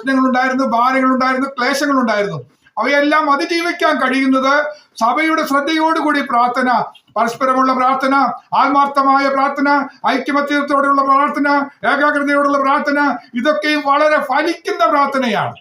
പ്രശ്നങ്ങളുണ്ടായിരുന്നു, ഭാരങ്ങളുണ്ടായിരുന്നു, ക്ലേശങ്ങളുണ്ടായിരുന്നു. അവയെല്ലാം അതിജീവിക്കാൻ കഴിയുന്നത് സഭയുടെ ശ്രദ്ധയോടുകൂടി പ്രാർത്ഥന, പരസ്പരമുള്ള പ്രാർത്ഥന, ആത്മാർത്ഥമായ പ്രാർത്ഥന, ഐക്യമത്യത്തോടുള്ള പ്രാർത്ഥന, ഏകാഗ്രതയോടുള്ള പ്രാർത്ഥന, ഇതൊക്കെയും വളരെ ഫലിക്കുന്ന പ്രാർത്ഥനയാണ്.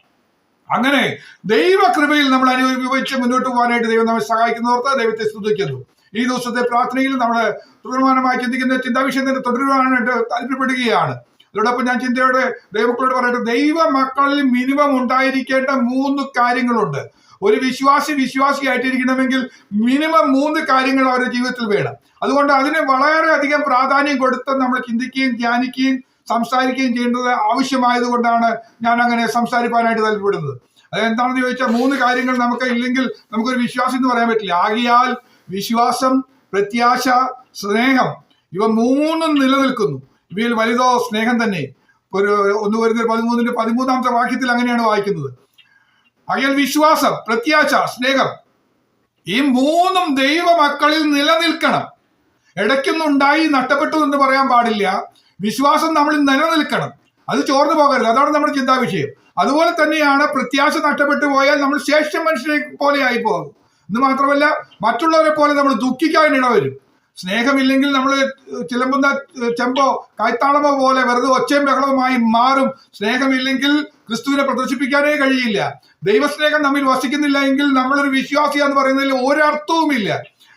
അങ്ങനെ ദൈവകൃപയിൽ നമ്മൾ അനുഭവിച്ച് മുന്നോട്ട് പോകാനായിട്ട് ദൈവം നമ്മെ സഹായിക്കുന്നവർക്ക് ദൈവത്തെ സ്തുതിക്കുന്നു. ഈ ദിവസത്തെ പ്രാർത്ഥനയിൽ നമ്മൾ തുടർമാനമായി ചിന്തിക്കുന്ന ചിന്താവിഷയത്തിന് തുടരുവാനായിട്ട് താല്പര്യപ്പെടുകയാണ്. അതോടൊപ്പം ഞാൻ ചിന്തയോടെ ദൈവമക്കളോട് പറയട്ടെ, ദൈവ മക്കളിൽ മിനിമം ഉണ്ടായിരിക്കേണ്ട 3 കാര്യങ്ങളുണ്ട്. ഒരു വിശ്വാസിയായിട്ടിരിക്കണമെങ്കിൽ മിനിമം 3 കാര്യങ്ങൾ അവരുടെ ജീവിതത്തിൽ വേണം. അതുകൊണ്ട് അതിന് വളരെയധികം പ്രാധാന്യം കൊടുത്ത് നമ്മൾ ചിന്തിക്കുകയും ധ്യാനിക്കുകയും സംസാരിക്കുകയും ചെയ്യേണ്ടത് ആവശ്യമായതുകൊണ്ടാണ് ഞാൻ അങ്ങനെ സംസാരിക്കാനായിട്ട് താല്പര്യപ്പെടുന്നത്. അതെന്താണെന്ന് ചോദിച്ചാൽ 3 കാര്യങ്ങൾ നമുക്ക് ഇല്ലെങ്കിൽ നമുക്കൊരു വിശ്വാസം എന്ന് പറയാൻ പറ്റില്ല. ആകയാൽ വിശ്വാസം, പ്രത്യാശ, സ്നേഹം, ഇവ 3 നിലനിൽക്കുന്നു. ഇവയിൽ വലുതോ സ്നേഹം തന്നെ. ഒരു 1 കൊരിന്ത്യർ 13-ാമത്തെ വാക്യത്തിൽ അങ്ങനെയാണ് വായിക്കുന്നത്. ആകയാൽ വിശ്വാസം, പ്രത്യാശ, സ്നേഹം, ഈ 3 ദൈവമക്കളിൽ നിലനിൽക്കണം. ഇടയ്ക്കൊന്നുണ്ടായി നഷ്ടപ്പെട്ടു എന്ന് പറയാൻ പാടില്ല. വിശ്വാസം നമ്മളിൽ നിലനിൽക്കണം, അത് ചോർന്നു പോകരുത്. അതാണ് നമ്മുടെ ചിന്താവിഷയം. അതുപോലെ തന്നെയാണ് പ്രത്യാശ നഷ്ടപ്പെട്ടു പോയാൽ നമ്മൾ ശേഷം മനുഷ്യരെ പോലെ ആയി പോകും. എന്ന് മാത്രമല്ല, മറ്റുള്ളവരെ പോലെ നമ്മൾ ദുഃഖിക്കാൻ ഇടവരും. സ്നേഹമില്ലെങ്കിൽ നമ്മൾ ചിലമ്പുന്ന ചെമ്പോ കൈത്താളമോ പോലെ വെറുതെ ഒച്ചയും ബഹളവുമായി മാറും. സ്നേഹമില്ലെങ്കിൽ ക്രിസ്തുവിനെ പ്രദർശിപ്പിക്കാനേ കഴിയില്ല. ദൈവസ്നേഹം നമ്മിൽ വസിക്കുന്നില്ല എങ്കിൽ നമ്മളൊരു വിശ്വാസിയാന്ന് പറയുന്നതിൽ ഒരർത്ഥവുമില്ല.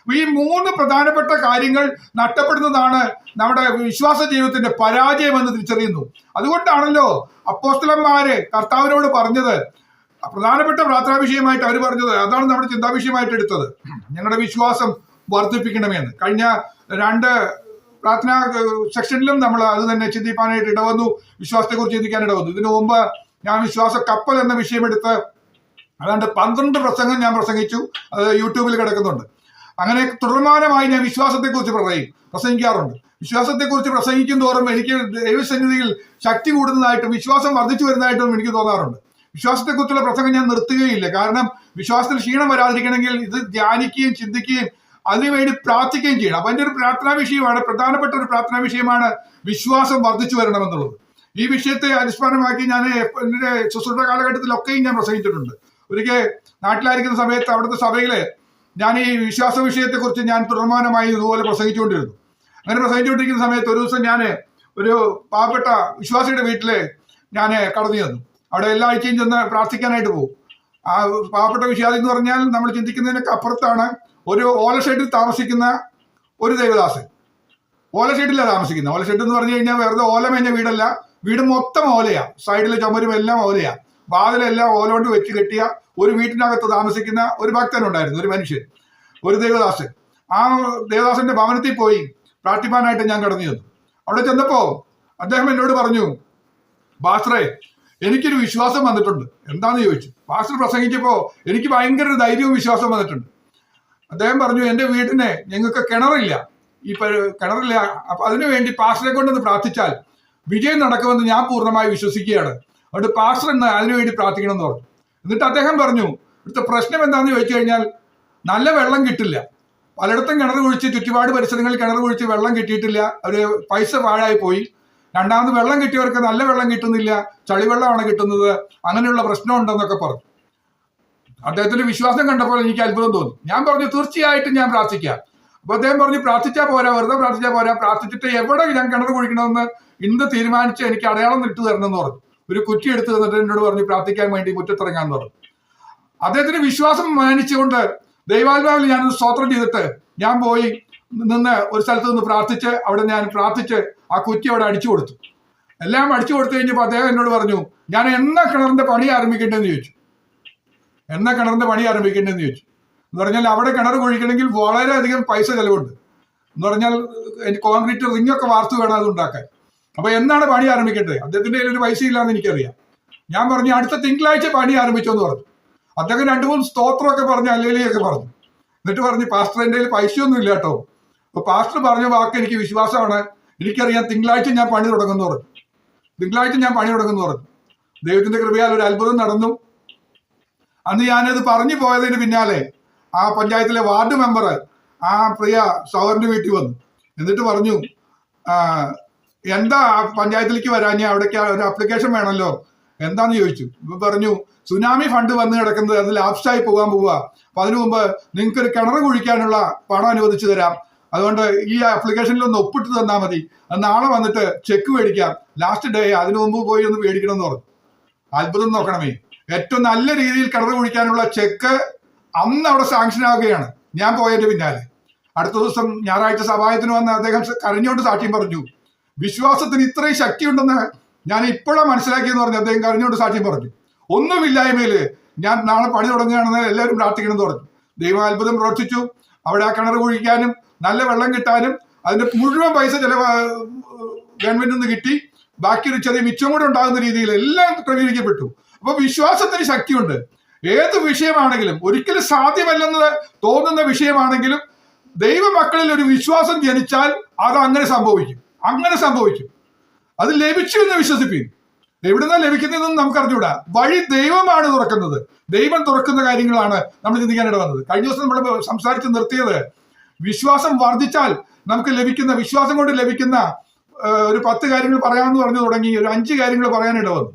ഈ 3 പ്രധാനപ്പെട്ട കാര്യങ്ങൾ നഷ്ടപ്പെടുന്നതാണ് നമ്മുടെ വിശ്വാസ ജീവിതത്തിന്റെ പരാജയം എന്ന് തിരിച്ചറിയുന്നു. അതുകൊണ്ടാണല്ലോ അപ്പോസ്തലന്മാര് കർത്താവിനോട് പറഞ്ഞത്, പ്രധാനപ്പെട്ട പ്രാർത്ഥനാ വിഷയമായിട്ട് അവർ പറഞ്ഞത്, അതാണ് നമ്മുടെ ചിന്താവിഷയമായിട്ട് എടുത്തത്, ഞങ്ങളുടെ വിശ്വാസം വർദ്ധിപ്പിക്കണമെന്ന്. കഴിഞ്ഞ 2 പ്രാർത്ഥനാ സെക്ഷനിലും നമ്മൾ അത് തന്നെ ചിന്തിക്കാനായിട്ട് ഇടവന്നു, വിശ്വാസത്തെക്കുറിച്ച് ചിന്തിക്കാൻ ഇടവന്നു. ഇതിനു മുമ്പ് ഞാൻ വിശ്വാസ കപ്പൽ എന്ന വിഷയമെടുത്ത് അതാണ്ട് 12 പ്രസംഗം ഞാൻ പ്രസംഗിച്ചു. അത് യൂട്യൂബിൽ കിടക്കുന്നുണ്ട്. അങ്ങനെ തുടർമാനമായി ഞാൻ വിശ്വാസത്തെക്കുറിച്ച് പ്രസംഗിക്കാറുണ്ട്. വിശ്വാസത്തെക്കുറിച്ച് പ്രസംഗിക്കും തോറും എനിക്ക് ദൈവസന്നിധിയിൽ ശക്തി കൂടുന്നതായിട്ടും വിശ്വാസം വർദ്ധിച്ചു വരുന്നതായിട്ടും എനിക്ക് തോന്നാറുണ്ട്. വിശ്വാസത്തെക്കുറിച്ചുള്ള പ്രസംഗം ഞാൻ നിർത്തുകയില്ല. കാരണം വിശ്വാസത്തിൽ ക്ഷീണം വരാതിരിക്കണമെങ്കിൽ ഇത് ധ്യാനിക്കുകയും ചിന്തിക്കുകയും അതിനുവേണ്ടി പ്രാർത്ഥിക്കുകയും ചെയ്യണം. അപ്പൊ എൻ്റെ ഒരു പ്രാർത്ഥനാ വിഷയമാണ്, പ്രധാനപ്പെട്ട ഒരു പ്രാർത്ഥനാ വിഷയമാണ് വിശ്വാസം വർദ്ധിച്ചു വരണമെന്നുള്ളത്. ഈ വിഷയത്തെ അടിസ്ഥാനമാക്കി ഞാൻ എൻ്റെ ശുശ്രൂഷ കാലഘട്ടത്തിലൊക്കെയും ഞാൻ പ്രസംഗിച്ചിട്ടുണ്ട്. ഒരിക്കൽ നാട്ടിലായിരിക്കുന്ന സമയത്ത് അവിടുത്തെ സഭയിലെ ഞാൻ ഈ വിശ്വാസ വിഷയത്തെക്കുറിച്ച് ഞാൻ തുടർമാനമായി ഇതുപോലെ പ്രസംഗിച്ചുകൊണ്ടിരുന്നു. അങ്ങനെ പ്രസംഗിച്ചുകൊണ്ടിരിക്കുന്ന സമയത്ത് ഒരു ദിവസം ഞാൻ ഒരു പാവപ്പെട്ട വിശ്വാസിയുടെ വീട്ടില് ഞാൻ കടന്നു ചെന്നു. അവിടെ എല്ലാ ആഴ്ചയും ചെന്ന് പ്രാർത്ഥിക്കാനായിട്ട് പോകും. ആ പാവപ്പെട്ട വിശ്വാസി എന്ന് പറഞ്ഞാൽ നമ്മൾ ചിന്തിക്കുന്നതിനൊക്കെ അപ്പുറത്താണ്. ഒരു ഓലഷെഡിൽ താമസിക്കുന്ന ഒരു ദൈവദാസൻ. ഓലഷെഡിലാണ് താമസിക്കുന്നത്. ഓലഷെഡ് എന്ന് പറഞ്ഞു കഴിഞ്ഞാൽ വെറുതെ ഓലമേഞ്ഞ വീടല്ല, വീട് മൊത്തം ഓലയാ. സൈഡിലെ ചുമരും എല്ലാം ഓലയാ. വാതിലെല്ലാം ഓല കൊണ്ട് വെച്ച് കെട്ടിയ ഒരു വീട്ടിനകത്ത് താമസിക്കുന്ന ഒരു ഭക്തനുണ്ടായിരുന്നു, ഒരു മനുഷ്യൻ, ഒരു ദേവദാസൻ. ആ ദേവദാസന്റെ ഭവനത്തിൽ പോയി പ്രാർത്ഥിപ്പാനായിട്ട് ഞാൻ കടന്നു ചെന്നു. അവിടെ ചെന്നപ്പോ അദ്ദേഹം എന്നോട് പറഞ്ഞു, പാസ്റ്ററെ, എനിക്കൊരു വിശ്വാസം വന്നിട്ടുണ്ട്. എന്താന്ന് ചോദിച്ചു. പാസ്റ്റർ പ്രസംഗിച്ചപ്പോ എനിക്ക് ഭയങ്കര ഒരു ധൈര്യവും വിശ്വാസം വന്നിട്ടുണ്ട്. അദ്ദേഹം പറഞ്ഞു, എൻ്റെ വീടിന് ഞങ്ങൾക്ക് കിണറില്ല, കിണറില്ല, അപ്പൊ അതിനു വേണ്ടി പാസ്റ്ററെ കൊണ്ടൊന്ന് പ്രാർത്ഥിച്ചാൽ വിജയം നടക്കുമെന്ന് ഞാൻ പൂർണ്ണമായി വിശ്വസിക്കുകയാണ്. അതുകൊണ്ട് പാസ്റ്റർ എന്ന് അതിനുവേണ്ടി പ്രാർത്ഥിക്കണം എന്ന് പറഞ്ഞു. എന്നിട്ട് അദ്ദേഹം പറഞ്ഞു, ഇവിടുത്തെ പ്രശ്നം എന്താണെന്ന് ചോദിച്ചു കഴിഞ്ഞാൽ നല്ല വെള്ളം കിട്ടില്ല. പലയിടത്തും കിണർ കുഴിച്ച്, ചുറ്റുപാട് പരിസരങ്ങളിൽ കിണർ കുഴിച്ച് വെള്ളം കിട്ടിയിട്ടില്ല. ഒരു പൈസ പാഴായി പോയി. രണ്ടാമത് വെള്ളം കിട്ടിയവർക്ക് നല്ല വെള്ളം കിട്ടുന്നില്ല, ചളിവെള്ളമാണ് കിട്ടുന്നത്. അങ്ങനെയുള്ള പ്രശ്നമുണ്ടെന്നൊക്കെ പറഞ്ഞു. അദ്ദേഹത്തിന്റെ വിശ്വാസം കണ്ടപ്പോൾ എനിക്ക് അത്ഭുതം തോന്നി. ഞാൻ പറഞ്ഞു, തീർച്ചയായിട്ടും ഞാൻ പ്രാർത്ഥിക്കാം. അപ്പൊ അദ്ദേഹം പറഞ്ഞു, പ്രാർത്ഥിച്ചാൽ പോരാ, വെറുതെ പ്രാർത്ഥിച്ചാൽ പോരാ, പ്രാർത്ഥിച്ചിട്ട് എവിടെ ഞാൻ കിണർ കുഴിക്കണമെന്ന് ഇന്ന് തീരുമാനിച്ച് എനിക്ക് അടയാളം ഇട്ട് തരണം എന്ന് പറഞ്ഞു. ഒരു കുറ്റി എടുത്ത് തന്നിട്ട് എന്നോട് പറഞ്ഞു പ്രാർത്ഥിക്കാൻ വേണ്ടി മുറ്റത്തിറങ്ങാന്ന് പറഞ്ഞു. അദ്ദേഹത്തിന് വിശ്വാസം മാനിച്ചുകൊണ്ട് ദൈവാത്മാവിൽ ഞാനൊന്ന് സ്തോത്രം ചെയ്തിട്ട് ഞാൻ പോയി നിന്ന് ഒരു സ്ഥലത്ത് നിന്ന് പ്രാർത്ഥിച്ച് അവിടെ ഞാൻ പ്രാർത്ഥിച്ച് ആ കുറ്റി അവിടെ അടിച്ചു കൊടുത്തു. എല്ലാം അടിച്ചു കൊടുത്തു കഴിഞ്ഞപ്പോൾ അദ്ദേഹം എന്നോട് പറഞ്ഞു, ഞാൻ എന്നാ കിണറിന്റെ പണി ആരംഭിക്കേണ്ടതെന്ന് ചോദിച്ചു. എന്നാ കിണറിന്റെ പണി ആരംഭിക്കേണ്ടതെന്ന് ചോദിച്ചു. എന്ന് പറഞ്ഞാൽ അവിടെ കിണർ കുഴിക്കണമെങ്കിൽ വളരെയധികം പൈസ ചെലവുണ്ട്. എന്ന് പറഞ്ഞാൽ കോൺക്രീറ്റ് റിങ്ങൊക്കെ വാർത്തു വേണം അത് ഉണ്ടാക്കാൻ. അപ്പൊ എന്നാണ് പണി ആരംഭിക്കേണ്ടത്? അദ്ദേഹത്തിന്റെ കയ്യിൽ ഒരു പൈസ ഇല്ലാന്ന് എനിക്കറിയാം. ഞാൻ പറഞ്ഞു, അടുത്ത തിങ്കളാഴ്ച പണി ആരംഭിച്ചോന്ന് പറഞ്ഞു. അദ്ദേഹം 2-3 സ്തോത്രമൊക്കെ പറഞ്ഞു, അല്ലേലിയൊക്കെ പറഞ്ഞു. എന്നിട്ട് പറഞ്ഞു, പാസ്റ്റർ എൻ്റെ കയ്യിൽ പൈസയൊന്നും ഇല്ല കേട്ടോ. അപ്പൊ പാസ്റ്റർ പറഞ്ഞ വാക്ക് എനിക്ക് വിശ്വാസമാണ്, എനിക്കറിയാം, തിങ്കളാഴ്ച ഞാൻ പണി തുടങ്ങുന്നു പറഞ്ഞു. തിങ്കളാഴ്ച ഞാൻ പണി തുടങ്ങുന്നു പറഞ്ഞു. ദൈവത്തിന്റെ കൃപയാൽ ഒരു അത്ഭുതം നടന്നു. അന്ന് ഞാനത് പറഞ്ഞു പോയതിന് പിന്നാലെ ആ പഞ്ചായത്തിലെ വാർഡ് മെമ്പർ ആ പ്രിയ സഹോദരന്റെ വീട്ടിൽ വന്നു. എന്നിട്ട് പറഞ്ഞു, എന്താ പഞ്ചായത്തിലേക്ക് വരാൻ, അവിടേക്ക് ഒരു അപ്ലിക്കേഷൻ വേണമല്ലോ, എന്താന്ന് ചോദിച്ചു. ഇപ്പൊ പറഞ്ഞു സുനാമി ഫണ്ട് വന്ന് കിടക്കുന്നത്, അത് ലാപ്സായി പോകാൻ പോവുക. അപ്പൊ അതിനു മുമ്പ് നിങ്ങൾക്ക് ഒരു കിണർ കുഴിക്കാനുള്ള പണം അനുവദിച്ചു തരാം, അതുകൊണ്ട് ഈ ആപ്ലിക്കേഷനിൽ ഒന്ന് ഒപ്പിട്ട് തന്നാൽ മതി, അത് നാളെ വന്നിട്ട് ചെക്ക് മേടിക്കാം, ലാസ്റ്റ് ഡേ അതിനു മുമ്പ് പോയി ഒന്ന് മേടിക്കണം എന്ന് പറഞ്ഞു. അത്ഭുതം നോക്കണമേ, ഏറ്റവും നല്ല രീതിയിൽ കിണർ കുഴിക്കാനുള്ള ചെക്ക് അന്ന് അവിടെ സാങ്ഷൻ ആവുകയാണ്. ഞാൻ പോയതിന്റെ പിന്നാലെ അടുത്ത ദിവസം ഞായറാഴ്ച സഭായത്തിന് വന്ന് അദ്ദേഹം കരഞ്ഞുകൊണ്ട് സാക്ഷ്യം പറഞ്ഞു. വിശ്വാസത്തിന് ഇത്രയും ശക്തിയുണ്ടെന്ന് ഞാൻ ഇപ്പോഴാണ് മനസ്സിലാക്കിയെന്ന് പറഞ്ഞു. അദ്ദേഹം കരഞ്ഞുകൊണ്ട് സാക്ഷ്യം പറഞ്ഞു. ഒന്നുമില്ലായ്മയില് ഞാൻ നാളെ പണി തുടങ്ങുകയാണെന്ന് എല്ലാവരും പ്രാർത്ഥിക്കണം എന്ന് പറഞ്ഞു. ദൈവം അത്ഭുതം പ്രവർത്തിച്ചു. അവിടെ ആ കിണർ കുഴിക്കാനും നല്ല വെള്ളം കിട്ടാനും അതിന്റെ മുഴുവൻ പൈസ ഗവൺമെന്റിൽ നിന്ന് കിട്ടി. ബാക്കി ഒരു ചെറിയ മിച്ചം കൂടെ ഉണ്ടാകുന്ന രീതിയിൽ എല്ലാം ക്രമീകരിക്കപ്പെട്ടു. അപ്പൊ വിശ്വാസത്തിന് ശക്തിയുണ്ട്. ഏത് വിഷയമാണെങ്കിലും, ഒരിക്കലും സാധ്യമല്ലെന്ന് തോന്നുന്ന വിഷയമാണെങ്കിലും ദൈവമക്കളിൽ ഒരു വിശ്വാസം ജനിച്ചാൽ അത് അങ്ങനെ സംഭവിക്കും. അത് ലഭിച്ചു എന്ന് വിശ്വസിപ്പിക്കും. എവിടുന്നാ ലഭിക്കുന്നതെന്ന് നമുക്ക് അറിഞ്ഞുകൂടാ. വഴി ദൈവമാണ് തുറക്കുന്നത്. ദൈവം തുറക്കുന്ന കാര്യങ്ങളാണ് നമ്മൾ ചിന്തിക്കാനിട വന്നത്. കഴിഞ്ഞ ദിവസം നമ്മൾ സംസാരിച്ച് നിർത്തിയത്, വിശ്വാസം വർദ്ധിച്ചാൽ നമുക്ക് ലഭിക്കുന്ന, വിശ്വാസം കൊണ്ട് ലഭിക്കുന്ന ഒരു 10 കാര്യങ്ങൾ പറയാമെന്ന് പറഞ്ഞു തുടങ്ങി. ഒരു 5 കാര്യങ്ങൾ പറയാനിട വന്നു.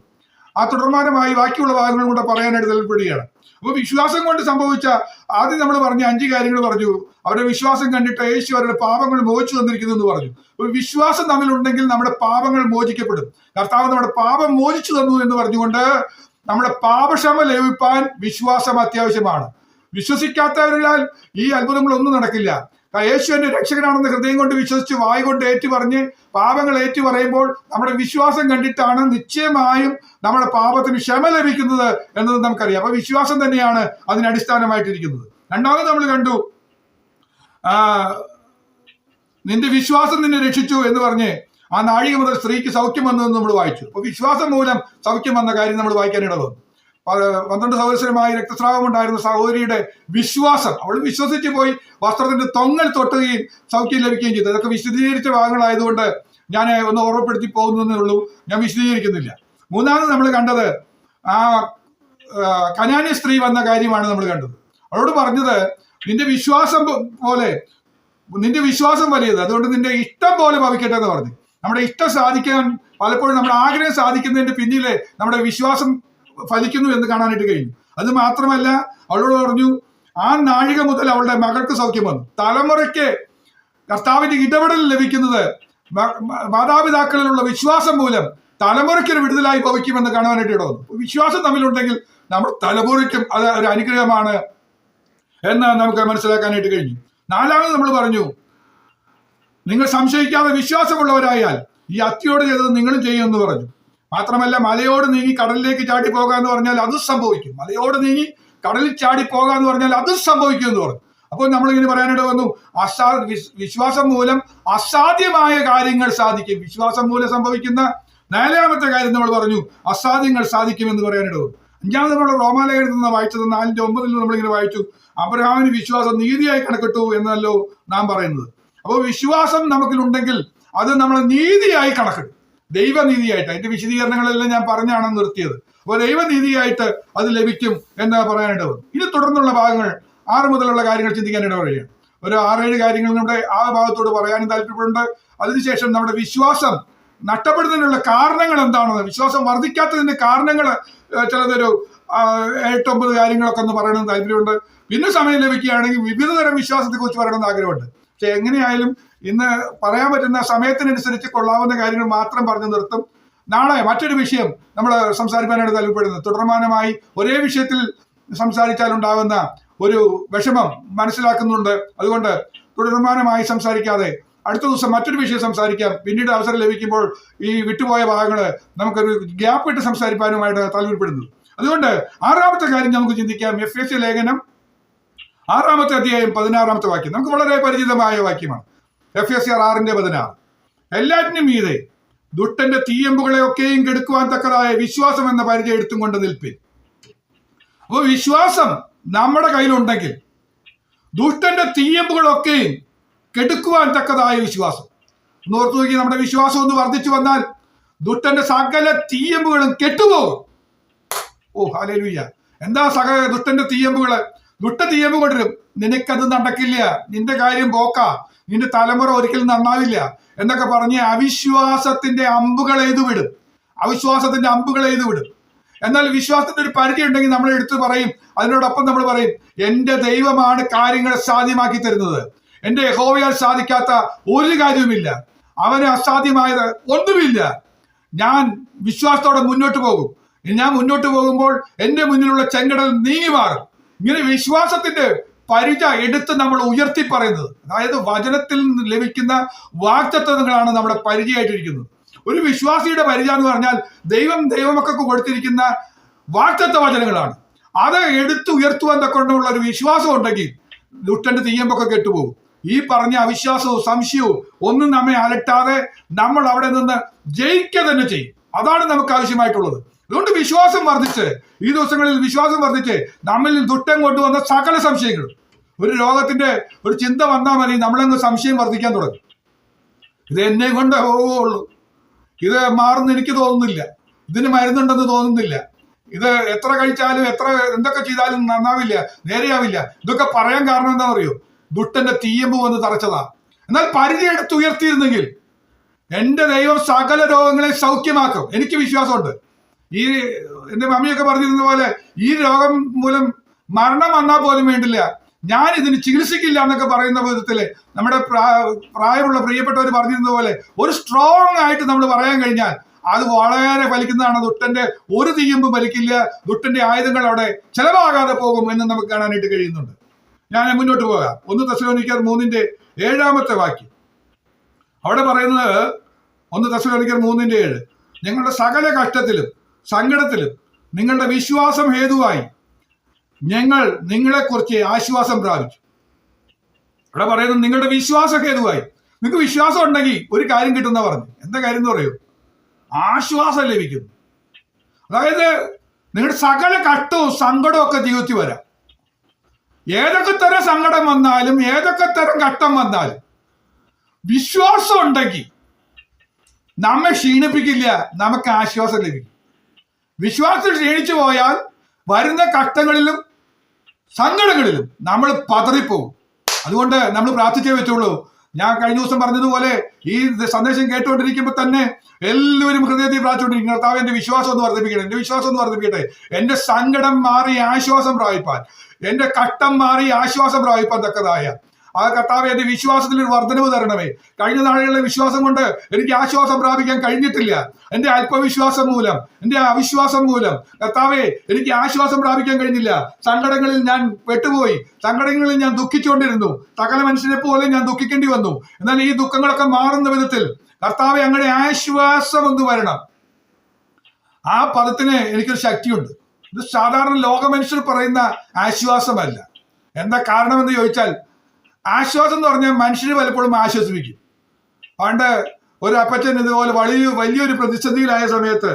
ആ തുടർമാനമായി ബാക്കിയുള്ള ഭാഗങ്ങളും കൂടെ പറയാനായിട്ട് താല്പര്യപ്പെടുകയാണ്. അപ്പൊ വിശ്വാസം കൊണ്ട് സംഭവിച്ച, ആദ്യം നമ്മൾ പറഞ്ഞ 5 കാര്യങ്ങൾ പറഞ്ഞു. അവരുടെ വിശ്വാസം കണ്ടിട്ട് യേശു അവരുടെ പാപങ്ങൾ മോചിച്ചു തന്നിരിക്കുന്നു എന്ന് പറഞ്ഞു. ഒരു വിശ്വാസം നമ്മളുണ്ടെങ്കിൽ നമ്മുടെ പാപങ്ങൾ മോചിക്കപ്പെടും. കർത്താവ് നമ്മുടെ പാപം മോചിച്ചു തന്നു എന്ന് പറഞ്ഞുകൊണ്ട് നമ്മുടെ പാപക്ഷമ ലഭിപ്പാൻ വിശ്വാസം അത്യാവശ്യമാണ്. വിശ്വസിക്കാത്തവരാൽ ഈ അത്ഭുതങ്ങളൊന്നും നടക്കില്ല. യേശു എന്റെ രക്ഷകനാണെന്ന് ഹൃദയം കൊണ്ട് വിശ്വസിച്ച് വായ് കൊണ്ട് ഏറ്റു പറഞ്ഞ് പാപങ്ങൾ ഏറ്റു പറയുമ്പോൾ നമ്മുടെ വിശ്വാസം കണ്ടിട്ടാണ് നിശ്ചയമായും നമ്മുടെ പാപത്തിന് ക്ഷമ ലഭിക്കുന്നത് എന്നത് നമുക്കറിയാം. അപ്പൊ വിശ്വാസം തന്നെയാണ് അതിനടിസ്ഥാനമായിട്ടിരിക്കുന്നത്. രണ്ടാമത് നമ്മൾ കണ്ടു, നിന്റെ വിശ്വാസം നിന്നെ രക്ഷിച്ചു എന്ന് പറഞ്ഞ് ആ നാഴിക മുതൽ സ്ത്രീക്ക് സൗഖ്യം വന്നതെന്ന് നമ്മൾ വായിച്ചു. അപ്പൊ വിശ്വാസം മൂലം സൗഖ്യം വന്ന കാര്യം നമ്മൾ വായിക്കാനിട വന്നു. 12 സഹോദരമായി രക്തസ്രാവം ഉണ്ടായിരുന്ന സഹോദരിയുടെ വിശ്വാസം, അവൾ വിശ്വസിച്ച് പോയി വസ്ത്രത്തിന്റെ തൊങ്ങൽ തൊട്ടുകയും സൗഖ്യം ലഭിക്കുകയും ചെയ്തു. അതൊക്കെ വിശദീകരിച്ച ഭാഗങ്ങളായതുകൊണ്ട് ഞാൻ ഒന്ന് ഓർമ്മപ്പെടുത്തി പോകുന്നതേ ഉള്ളൂ, ഞാൻ വിശദീകരിക്കുന്നില്ല. മൂന്നാമത് നമ്മൾ കണ്ടത് ആ കനാന്യ സ്ത്രീ വന്ന കാര്യമാണ് നമ്മൾ കണ്ടത്. അവളോട് പറഞ്ഞത്, നിന്റെ വിശ്വാസം വലിയത്, അതുകൊണ്ട് നിന്റെ ഇഷ്ടം പോലെ ഭവിക്കട്ടെ എന്ന് പറഞ്ഞു. നമ്മുടെ ഇഷ്ടം സാധിക്കാൻ പലപ്പോഴും നമ്മുടെ ആഗ്രഹം സാധിക്കുന്നതിന്റെ പിന്നിലെ നമ്മുടെ വിശ്വാസം ഫലിക്കുന്നു എന്ന് കാണാനായിട്ട് കഴിഞ്ഞു. അത് മാത്രമല്ല, അവളോട് പറഞ്ഞു, ആ നാഴിക മുതൽ അവളുടെ മകൾക്ക് സൗഖ്യം വന്നു. തലമുറയ്ക്ക് കർത്താവിന്റെ ഇടപെടൽ ലഭിക്കുന്നത് മാതാപിതാക്കളിലുള്ള വിശ്വാസം മൂലം തലമുറയ്ക്കൊരു വിടുതലായി ഭവിക്കുമെന്ന് കാണാനായിട്ട് ഇട വന്നു. വിശ്വാസം തമ്മിലുണ്ടെങ്കിൽ നമ്മുടെ തലമുറയ്ക്കും അത് ഒരു അനുഗ്രഹമാണ് എന്ന് നമുക്ക് മനസ്സിലാക്കാനായിട്ട് കഴിഞ്ഞു. നാലാമത് നമ്മൾ പറഞ്ഞു, നിങ്ങൾ സംശയിക്കാതെ വിശ്വാസമുള്ളവരായാൽ ഈ അത്തിയോട് ചെയ്തത് നിങ്ങളും ചെയ്യുമെന്ന് പറഞ്ഞു. മാത്രമല്ല, മലയോട് നീങ്ങി കടലിലേക്ക് ചാടി പോകാന്ന് പറഞ്ഞാൽ അത് സംഭവിക്കും. മലയോട് നീങ്ങി കടലിൽ ചാടി പോകാന്ന് പറഞ്ഞാൽ അത് സംഭവിക്കും എന്ന് പറഞ്ഞു. അപ്പോൾ നമ്മളിങ്ങനെ പറയാനിട വന്നു, വിശ്വാസം മൂലം അസാധ്യമായ കാര്യങ്ങൾ സാധിക്കും. വിശ്വാസം മൂലം സംഭവിക്കുന്ന 4ാമത്തെ കാര്യം നമ്മൾ പറഞ്ഞു, അസാധ്യങ്ങൾ സാധിക്കുമെന്ന് പറയാനിട വന്നു. 5ാമത് നമ്മൾ റോമാലേഖനത്തിൽ നിന്ന് വായിച്ചത് 4:9 നമ്മളിങ്ങനെ വായിച്ചു, അബ്രഹാമിന് വിശ്വാസം നീതിയായി കണക്കിട്ടു എന്നല്ലോ നാം പറയുന്നത്. അപ്പോൾ വിശ്വാസം നമുക്കിലുണ്ടെങ്കിൽ അത് നമ്മൾ നീതിയായി കണക്കിടും, ദൈവനീതിയായിട്ട്. അതിന്റെ വിശദീകരണങ്ങളെല്ലാം ഞാൻ പറഞ്ഞാണ് നിർത്തിയത്. അപ്പോൾ ദൈവനീതിയായിട്ട് അത് ലഭിക്കും എന്ന് പറയാനിട വന്നു. ഇനി തുടർന്നുള്ള ഭാഗങ്ങൾ 6 മുതലുള്ള കാര്യങ്ങൾ ചിന്തിക്കാൻ ഇടവഴിയാണ്. ഒരു 6-7 കാര്യങ്ങൾ നമ്മുടെ ആ ഭാഗത്തോട് പറയാനും താല്പര്യപ്പെടുന്നുണ്ട്. അതിനുശേഷം നമ്മുടെ വിശ്വാസം നഷ്ടപ്പെടുന്നതിനുള്ള കാരണങ്ങൾ എന്താണെന്ന്, വിശ്വാസം വർദ്ധിക്കാത്തതിന്റെ കാരണങ്ങൾ ചിലതൊരു 8-9 കാര്യങ്ങളൊക്കെ ഒന്ന് പറയണമെന്ന് താല്പര്യമുണ്ട്. പിന്നെ സമയം ലഭിക്കുകയാണെങ്കിൽ വിവിധ തരം വിശ്വാസത്തെ കുറിച്ച് പറയണമെന്ന് ആഗ്രഹമുണ്ട്. പക്ഷെ എങ്ങനെയായാലും ഇന്ന് പറയാൻ പറ്റുന്ന സമയത്തിനനുസരിച്ച് കൊള്ളാവുന്ന കാര്യങ്ങൾ മാത്രം പറഞ്ഞു നിർത്തും. നാളെ മറ്റൊരു വിഷയം നമ്മൾ സംസാരിക്കാനാണ് താല്പര്യപ്പെടുന്നത്. തുടർമാനമായി ഒരേ വിഷയത്തിൽ സംസാരിച്ചാലുണ്ടാകുന്ന ഒരു വിഷമം മനസ്സിലാക്കുന്നുണ്ട്. അതുകൊണ്ട് തുടർമാനമായി സംസാരിക്കാതെ അടുത്ത ദിവസം മറ്റൊരു വിഷയം സംസാരിക്കാം. പിന്നീട് അവസരം ലഭിക്കുമ്പോൾ ഈ വിട്ടുപോയ ഭാഗങ്ങൾ നമുക്കൊരു ഗ്യാപ്പ് ഇട്ട് സംസാരിക്കാനുമായിട്ട് താല്പര്യപ്പെടുന്നത്. അതുകൊണ്ട് 6ാമത്തെ കാര്യം നമുക്ക് ചിന്തിക്കാം. എഫേസ്യ ലേഖനം 6-ാമത്തെ അധ്യായം 16-ാമത്തെ വാക്യം നമുക്ക് വളരെ പരിചിതമായ വാക്യമാണ്. എഫേസ്യർ 6:16. എല്ലാറ്റിനും മീതെ ദുഷ്ടന്റെ തീയമ്പുകളെ ഒക്കെയും കെടുക്കുവാൻ തക്കതായ വിശ്വാസം എന്ന പരിചയം എടുത്തും കൊണ്ട് നിൽപ്പിൻ. അപ്പോൾ വിശ്വാസം നമ്മുടെ കയ്യിലുണ്ടെങ്കിൽ ദുഷ്ടന്റെ തീയമ്പുകളൊക്കെയും കെടുക്കുവാൻ തക്കതായ വിശ്വാസം. ഒന്ന് ഓർത്തു നോക്കി, നമ്മുടെ വിശ്വാസം ഒന്ന് വർദ്ധിച്ചു വന്നാൽ ദുഷ്ടന്റെ സകല തീയമ്പുകളും കെട്ടുപോകും. ഓ ഹല്ലേലൂയ! എന്താ ദുഷ്ടന്റെ തീയമ്പുകള്? ദുഷ്ട തീയമ്പ് കൊണ്ടുവരും, നിനക്കത് നടക്കില്ല, നിന്റെ കാര്യം പോക്ക, നിന്റെ തലമുറ ഒരിക്കലും നന്നാവില്ല എന്നൊക്കെ പറഞ്ഞ് അവിശ്വാസത്തിന്റെ അമ്പുകൾ എഴുതുവിടും. എന്നാൽ വിശ്വാസത്തിന്റെ ഒരു പരിധി ഉണ്ടെങ്കിൽ നമ്മൾ എടുത്തു പറയും, അതിനോടൊപ്പം നമ്മൾ പറയും, എന്റെ ദൈവമാണ് കാര്യങ്ങളെ സാധ്യമാക്കി തരുന്നത്. എന്റെ യഹോവയാൽ സാധിക്കാത്ത ഒരു കാര്യവുമില്ല, അവന് അസാധ്യമായത് ഒന്നുമില്ല. ഞാൻ വിശ്വാസത്തോടെ മുന്നോട്ട് പോകും. ഞാൻ മുന്നോട്ട് പോകുമ്പോൾ എന്റെ മുന്നിലുള്ള ചെങ്കടൽ നീങ്ങി മാറും. ഇങ്ങനെ വിശ്വാസത്തിന്റെ പരിച എടുത്ത് നമ്മൾ ഉയർത്തി പറയുന്നത്, അതായത് വചനത്തിൽ നിന്ന് ലഭിക്കുന്ന വാഗ്ദത്തങ്ങളാണ് നമ്മുടെ പരിചയമായിട്ടിരിക്കുന്നത്. ഒരു വിശ്വാസിയുടെ പരിചയം എന്ന് പറഞ്ഞാൽ ദൈവമക്കൾക്ക് കൊടുത്തിരിക്കുന്ന വാഗ്ദത്ത വചനങ്ങളാണ്. അത് എടുത്ത് ഉയർത്തുവാൻ തക്കൊണ്ടുള്ള ഒരു വിശ്വാസം ഉണ്ടെങ്കിൽ ദുഷ്ടന്റെ തീയമ്പൊക്കെ കെട്ടുപോകും. ഈ പറഞ്ഞ അവിശ്വാസവും സംശയവും ഒന്നും നമ്മെ അലട്ടാതെ നമ്മൾ അവിടെ നിന്ന് ജയിക്കുക തന്നെ ചെയ്യും. അതാണ് നമുക്ക് ആവശ്യമായിട്ടുള്ളത്. അതുകൊണ്ട് വിശ്വാസം വർദ്ധിച്ച്, ഈ ദിവസങ്ങളിൽ വിശ്വാസം വർദ്ധിച്ച് നമ്മിൽ ദുഷ്ടം കൊണ്ടുവന്ന സകല സംശയങ്ങളും, ഒരു രോഗത്തിന്റെ ഒരു ചിന്ത വന്നാൽ മതി നമ്മളങ്ങ് സംശയം വർദ്ധിക്കാൻ തുടങ്ങും. ഇത് എന്നെ കൊണ്ട് പോവുള്ളൂ, ഇത് മാറുന്ന എനിക്ക് തോന്നുന്നില്ല, ഇതിന് മരുന്നുണ്ടെന്ന് തോന്നുന്നില്ല, ഇത് എത്ര കഴിച്ചാലും എന്തൊക്കെ ചെയ്താലും നന്നാവില്ല, നേരെയാവില്ല. ഇതൊക്കെ പറയാൻ കാരണം എന്താ അറിയോ? ദുഷ്ടന്റെ തീയമ്പ് വന്ന് തറച്ചതാ. എന്നാൽ പരിചയം എടുത്ത് ഉയർത്തിയിരുന്നെങ്കിൽ എന്റെ ദൈവം സകല രോഗങ്ങളെ സൗഖ്യമാക്കും. എനിക്ക് വിശ്വാസമുണ്ട്. ഈ എന്റെ മമ്മിയൊക്കെ പറഞ്ഞിരുന്ന പോലെ ഈ രോഗം മൂലം മരണം വന്നാൽ പോലും വേണ്ടില്ല, ഞാൻ ഇതിന് ചികിത്സിക്കില്ല എന്നൊക്കെ പറയുന്ന വിധത്തില് നമ്മുടെ പ്രായമുള്ള പ്രിയപ്പെട്ടവർ പറഞ്ഞിരുന്ന പോലെ ഒരു സ്ട്രോങ് ആയിട്ട് നമ്മൾ പറയാൻ കഴിഞ്ഞാൽ അത് വളരെ ഫലിക്കുന്നതാണ്. ദുഷ്ടന്റെ ഒരു തീയമ്പും ഫലിക്കില്ല, ദുഷ്ടന്റെ ആയുധങ്ങൾ അവിടെ ചെലവാകാതെ പോകും എന്ന് നമുക്ക് കാണാനായിട്ട് കഴിയുന്നുണ്ട്. ഞാൻ മുന്നോട്ട് പോകാം. 1 തെസ്സലോനിക്കർ 3:7 വാക്യം അവിടെ പറയുന്നത്, 1 തെസ്സലോനിക്കർ 3:7, ഞങ്ങളുടെ സകല കഷ്ടത്തിലും സങ്കടത്തിലും നിങ്ങളുടെ വിശ്വാസം ഹേതുവായി ഞങ്ങൾ നിങ്ങളെക്കുറിച്ച് ആശ്വാസം പ്രാപിച്ചു. ഇവിടെ പറയുന്നത് നിങ്ങളുടെ വിശ്വാസം ഹേതുവായി. നിങ്ങൾക്ക് വിശ്വാസം ഉണ്ടെങ്കിൽ ഒരു കാര്യം കിട്ടുന്ന പറഞ്ഞു. എന്താ കാര്യം എന്ന് പറയൂ? ആശ്വാസം ലഭിക്കുന്നു. അതായത് നിങ്ങളുടെ സകല കഷ്ടവും സങ്കടവും ഒക്കെ ജീവിതത്തിൽ വരാം. ഏതൊക്കെ തരം സങ്കടം വന്നാലും ഏതൊക്കെ തരം ഘട്ടം വന്നാലും വിശ്വാസം ഉണ്ടെങ്കിൽ നമ്മെ ക്ഷീണിപ്പിക്കില്ല, നമുക്ക് ആശ്വാസം ലഭിക്കും. വിശ്വാസം ക്ഷീണിച്ചു പോയാൽ വരുന്ന കഷ്ടങ്ങളിലും സങ്കടങ്ങളിലും നമ്മൾ പതറിപ്പോകും. അതുകൊണ്ട് നമ്മൾ പ്രാർത്ഥിച്ചേ വെച്ചുള്ളൂ. ഞാൻ കഴിഞ്ഞ ദിവസം പറഞ്ഞതുപോലെ ഈ സന്ദേശം കേട്ടുകൊണ്ടിരിക്കുമ്പോൾ തന്നെ എല്ലാവരും ഹൃദയത്തിൽ പ്രാർത്ഥിച്ചുകൊണ്ടിരിക്കും, കർത്താവ് എന്റെ വിശ്വാസം ഒന്ന് വർദ്ധിപ്പിക്കട്ടെ, എന്റെ വിശ്വാസം ഒന്ന് വർദ്ധിപ്പിക്കട്ടെ, എന്റെ സങ്കടം മാറി ആശ്വാസം പ്രാപിപ്പാൻ, എന്റെ കഷ്ടം മാറി ആശ്വാസം പ്രാപിപ്പാൻ തക്കതായ ആ കർത്താവ് എന്റെ വിശ്വാസത്തിൽ ഒരു വർധനവ് തരണമേ. കഴിഞ്ഞ നാളുകളിലെ വിശ്വാസം കൊണ്ട് എനിക്ക് ആശ്വാസം പ്രാപിക്കാൻ കഴിഞ്ഞിട്ടില്ല. എന്റെ അല്പവിശ്വാസം മൂലം, എന്റെ അവിശ്വാസം മൂലം കർത്താവെ എനിക്ക് ആശ്വാസം പ്രാപിക്കാൻ കഴിഞ്ഞില്ല. സങ്കടങ്ങളിൽ ഞാൻ പെട്ടുപോയി, സങ്കടങ്ങളിൽ ഞാൻ ദുഃഖിച്ചുകൊണ്ടിരുന്നു, സകല മനുഷ്യരെ പോലെ ഞാൻ ദുഃഖിക്കേണ്ടി വന്നു. എന്നാൽ ഈ ദുഃഖങ്ങളൊക്കെ മാറുന്ന വിധത്തിൽ കർത്താവെ അങ്ങനെ ആശ്വാസം ഒന്ന് വരണം. ആ പദത്തിന് എനിക്കൊരു ശക്തിയുണ്ട്. ഇത് സാധാരണ ലോക മനുഷ്യർ പറയുന്ന ആശ്വാസമല്ല. എന്താ കാരണമെന്ന് ചോദിച്ചാൽ, ആശ്വാസം എന്ന് പറഞ്ഞാൽ മനുഷ്യര് പലപ്പോഴും ആശ്വസിപ്പിക്കും. പണ്ട് ഒരു അപ്പച്ചൻ ഇതുപോലെ വലിയൊരു പ്രതിസന്ധിയിലായ സമയത്ത്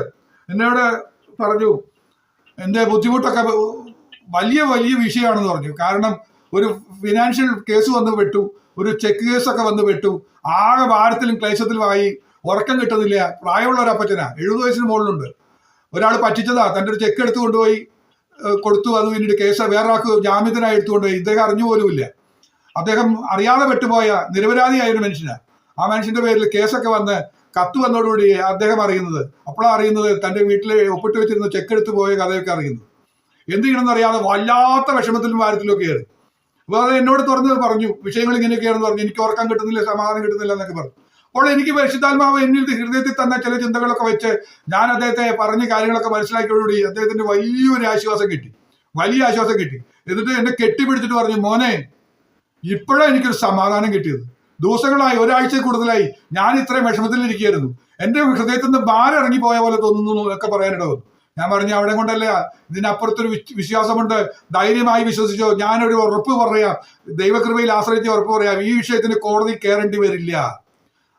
എന്നോട് പറഞ്ഞു, എൻ്റെ ബുദ്ധിമുട്ടൊക്കെ വലിയ വിഷയമാണെന്ന് പറഞ്ഞു. കാരണം ഒരു ഫിനാൻഷ്യൽ കേസ് വന്ന് പെട്ടു, ഒരു ചെക്ക് കേസൊക്കെ വന്ന് പെട്ടു, ആകെ ഭാരത്തിലും ക്ലേശത്തിലുമായി, ഉറക്കം കിട്ടുന്നില്ല. പ്രായമുള്ള ഒരു അപ്പച്ചനാ, 70 വയസ്സിന് മുകളിലുണ്ട്. ഒരാൾ പറ്റിച്ചതാ, തൻ്റെ ഒരു ചെക്ക് എടുത്തു കൊണ്ടുപോയി കൊടുത്തു. അത് പിന്നീട് കേസ് വേറൊരാൾക്ക് ജാമ്യത്തിനായി എടുത്തുകൊണ്ടുപോയി. ഇദ്ദേഹം അറിഞ്ഞു പോലുമില്ല. അദ്ദേഹം അറിയാതെ പെട്ടുപോയ നിരപരാധിയായ ഒരു മനുഷ്യനാണ്. ആ മനുഷ്യന്റെ പേരിൽ കേസൊക്കെ വന്ന് കത്ത് വന്നതോടുകൂടി അദ്ദേഹം അറിയുന്നത്, അപ്പോഴാണ് അറിയുന്നത് തന്റെ വീട്ടിൽ ഒപ്പിട്ട് വെച്ചിരുന്ന ചെക്ക് എടുത്ത് പോയ കഥയൊക്കെ അറിയുന്നത്. എന്ത് ചെയ്യണമെന്ന് അറിയാതെ വല്ലാത്ത വിഷമത്തിലും ഭാരത്തിലും ഒക്കെ ആയിരുന്നു. അപ്പോൾ അത് എന്നോട് തുറന്ന് പറഞ്ഞു, വിഷയങ്ങൾ ഇങ്ങനെയൊക്കെയാണെന്ന് പറഞ്ഞു. എനിക്ക് ഉറക്കം കിട്ടുന്നില്ല, സമാധാനം കിട്ടുന്നില്ല എന്നൊക്കെ പറഞ്ഞു. അപ്പോൾ എനിക്ക് പരിശുദ്ധാത്മാവ് എന്നിൽ ഹൃദയത്തിൽ തന്ന ചില ചിന്തകളൊക്കെ വെച്ച് ഞാൻ അദ്ദേഹത്തെ പറഞ്ഞ കാര്യങ്ങളൊക്കെ മനസ്സിലാക്കിയോടുകൂടി അദ്ദേഹത്തിന് വലിയൊരു ആശ്വാസം കിട്ടി. എന്നിട്ട് എന്നെ കെട്ടിപ്പിടിച്ചിട്ട് പറഞ്ഞു, മോനെ, ഇപ്പോഴാണ് എനിക്കൊരു സമാധാനം കിട്ടിയത്. ദിവസങ്ങളായി, ഒരാഴ്ച കൂടുതലായി ഞാൻ ഇത്രയും വിഷമത്തിലിരിക്കുകയായിരുന്നു. എന്റെ ഹൃദയത്തിൽ നിന്ന് ഭാരം ഇറങ്ങിപ്പോയ പോലെ തോന്നുന്നു ഒക്കെ പറയാനിട വന്നു. ഞാൻ പറഞ്ഞു, അവിടെ കൊണ്ടല്ല, ഇതിനപ്പുറത്തൊരു വിശ്വാസമുണ്ട്, ധൈര്യമായി വിശ്വസിച്ചോ. ഞാനൊരു ഉറപ്പ് പറയാം, ദൈവകൃപയിൽ ആശ്രയിച്ച് ഉറപ്പ് പറയാം, ഈ വിഷയത്തിന് കോടതി കയറേണ്ടി വരില്ല.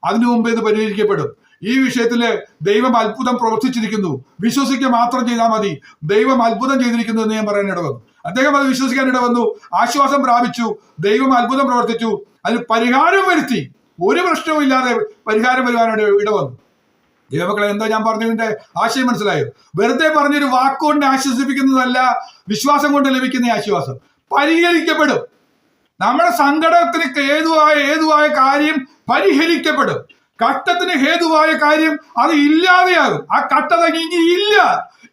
അതിനു മുമ്പ് ഇത് പരിഹരിക്കപ്പെടും. ഈ വിഷയത്തില് ദൈവം അത്ഭുതം പ്രവർത്തിച്ചിരിക്കുന്നു, വിശ്വസിക്കുക മാത്രം ചെയ്താൽ മതി. ദൈവം അത്ഭുതം ചെയ്തിരിക്കുന്നു എന്ന് ഞാൻ പറയാനിട വന്നു. അദ്ദേഹം അത് വിശ്വസിക്കാനിട വന്നു, ആശ്വാസം പ്രാപിച്ചു, ദൈവം അത്ഭുതം പ്രവർത്തിച്ചു, അതിന് പരിഹാരം വരുത്തി. ഒരു പ്രശ്നവും ഇല്ലാതെ പരിഹാരം വരുവാനായിട്ട് ഇടവന്നു. ദൈവമക്കളെ, എന്താ ഞാൻ പറഞ്ഞതിന്റെ ആശയം മനസ്സിലായോ? വെറുതെ പറഞ്ഞൊരു വാക്കുകൊണ്ട് ആശ്വസിപ്പിക്കുന്നതല്ല വിശ്വാസം കൊണ്ട് ലഭിക്കുന്ന ആശ്വാസം. പരിഹരിക്കപ്പെടും. നമ്മുടെ സങ്കടത്തിന് ഹേതുവായ കാര്യം പരിഹരിക്കപ്പെടും. കഷ്ടത്തിന് ഹേതുവായ കാര്യം അത് ഇല്ലാതെയാകും. ആ കഷ്ടത ഇനി ഇല്ല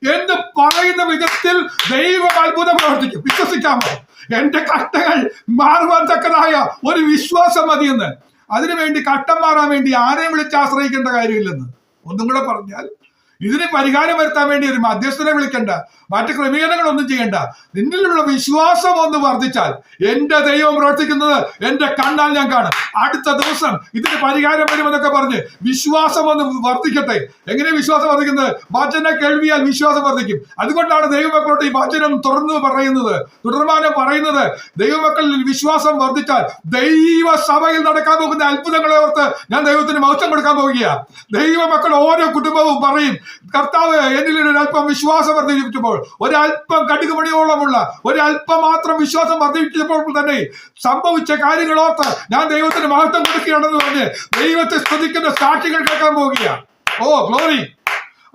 എന്ന് പറയുന്ന വിധത്തിൽ ദൈവം അത്ഭുതം പ്രവർത്തിക്കും. വിശ്വസിക്കാമോ? എന്റെ കഷ്ടങ്ങൾ മാറുവാൻ തക്കതായ ഒരു വിശ്വാസം മതിയെന്ന്. അതിനുവേണ്ടി കഷ്ടം മാറാൻ വേണ്ടി ആരെയും വിളിച്ച് ആശ്രയിക്കേണ്ട കാര്യമില്ലെന്ന്. ഒന്നും കൂടെ പറഞ്ഞാൽ, ഇതിന് പരിഹാരം വരുത്താൻ വേണ്ടി ഒരു മധ്യസ്ഥനെ വിളിക്കണ്ട, മറ്റു ക്രമീകരണങ്ങളൊന്നും ചെയ്യണ്ട. നിന്നിലുള്ള വിശ്വാസം ഒന്ന് വർദ്ധിച്ചാൽ എന്റെ ദൈവം പ്രവർത്തിക്കുന്നത് എന്റെ കണ്ണാൽ ഞാൻ കാണും. അടുത്ത ദിവസം ഇതിന് പരിഹാരം വരുമെന്നൊക്കെ പറഞ്ഞ് വിശ്വാസം ഒന്ന് വർദ്ധിക്കട്ടെ. എങ്ങനെ വിശ്വാസം വർദ്ധിക്കുന്നത്? വചന കേൾവിയാൽ വിശ്വാസം വർദ്ധിക്കും. അതുകൊണ്ടാണ് ദൈവമക്കളോട് ഈ വചനം തുടർമാനം പറയുന്നത്. ദൈവമക്കളിൽ വിശ്വാസം വർദ്ധിച്ചാൽ ദൈവസഭയിൽ നടക്കാൻ പോകുന്ന അത്ഭുതങ്ങളെ ഓർത്ത് ഞാൻ ദൈവത്തിന് മഹത്വം കൊടുക്കാൻ പോവുകയാണ്. ദൈവമക്കൾ ഓരോ കുടുംബവും പറയും, കർത്താവ് എന്നിൽ ഒരല്പം വിശ്വാസം വർദ്ധിപ്പിച്ചപ്പോൾ, ഒരല്പം കടുകുമണിയോളമുള്ള ഒരല്പം മാത്രം വിശ്വാസം വർദ്ധിപ്പിച്ചപ്പോൾ തന്നെ സംഭവിച്ച കാര്യങ്ങളോർത്ത് ഞാൻ ദൈവത്തിന് മഹത്വം കൊടുക്കുകയാണെന്ന് പറഞ്ഞ് ദൈവത്തെ സ്തുതിക്കുന്ന സാക്ഷികൾ കേൾക്കാൻ പോവുകയാണ്. ഓ ഗ്ലോറി!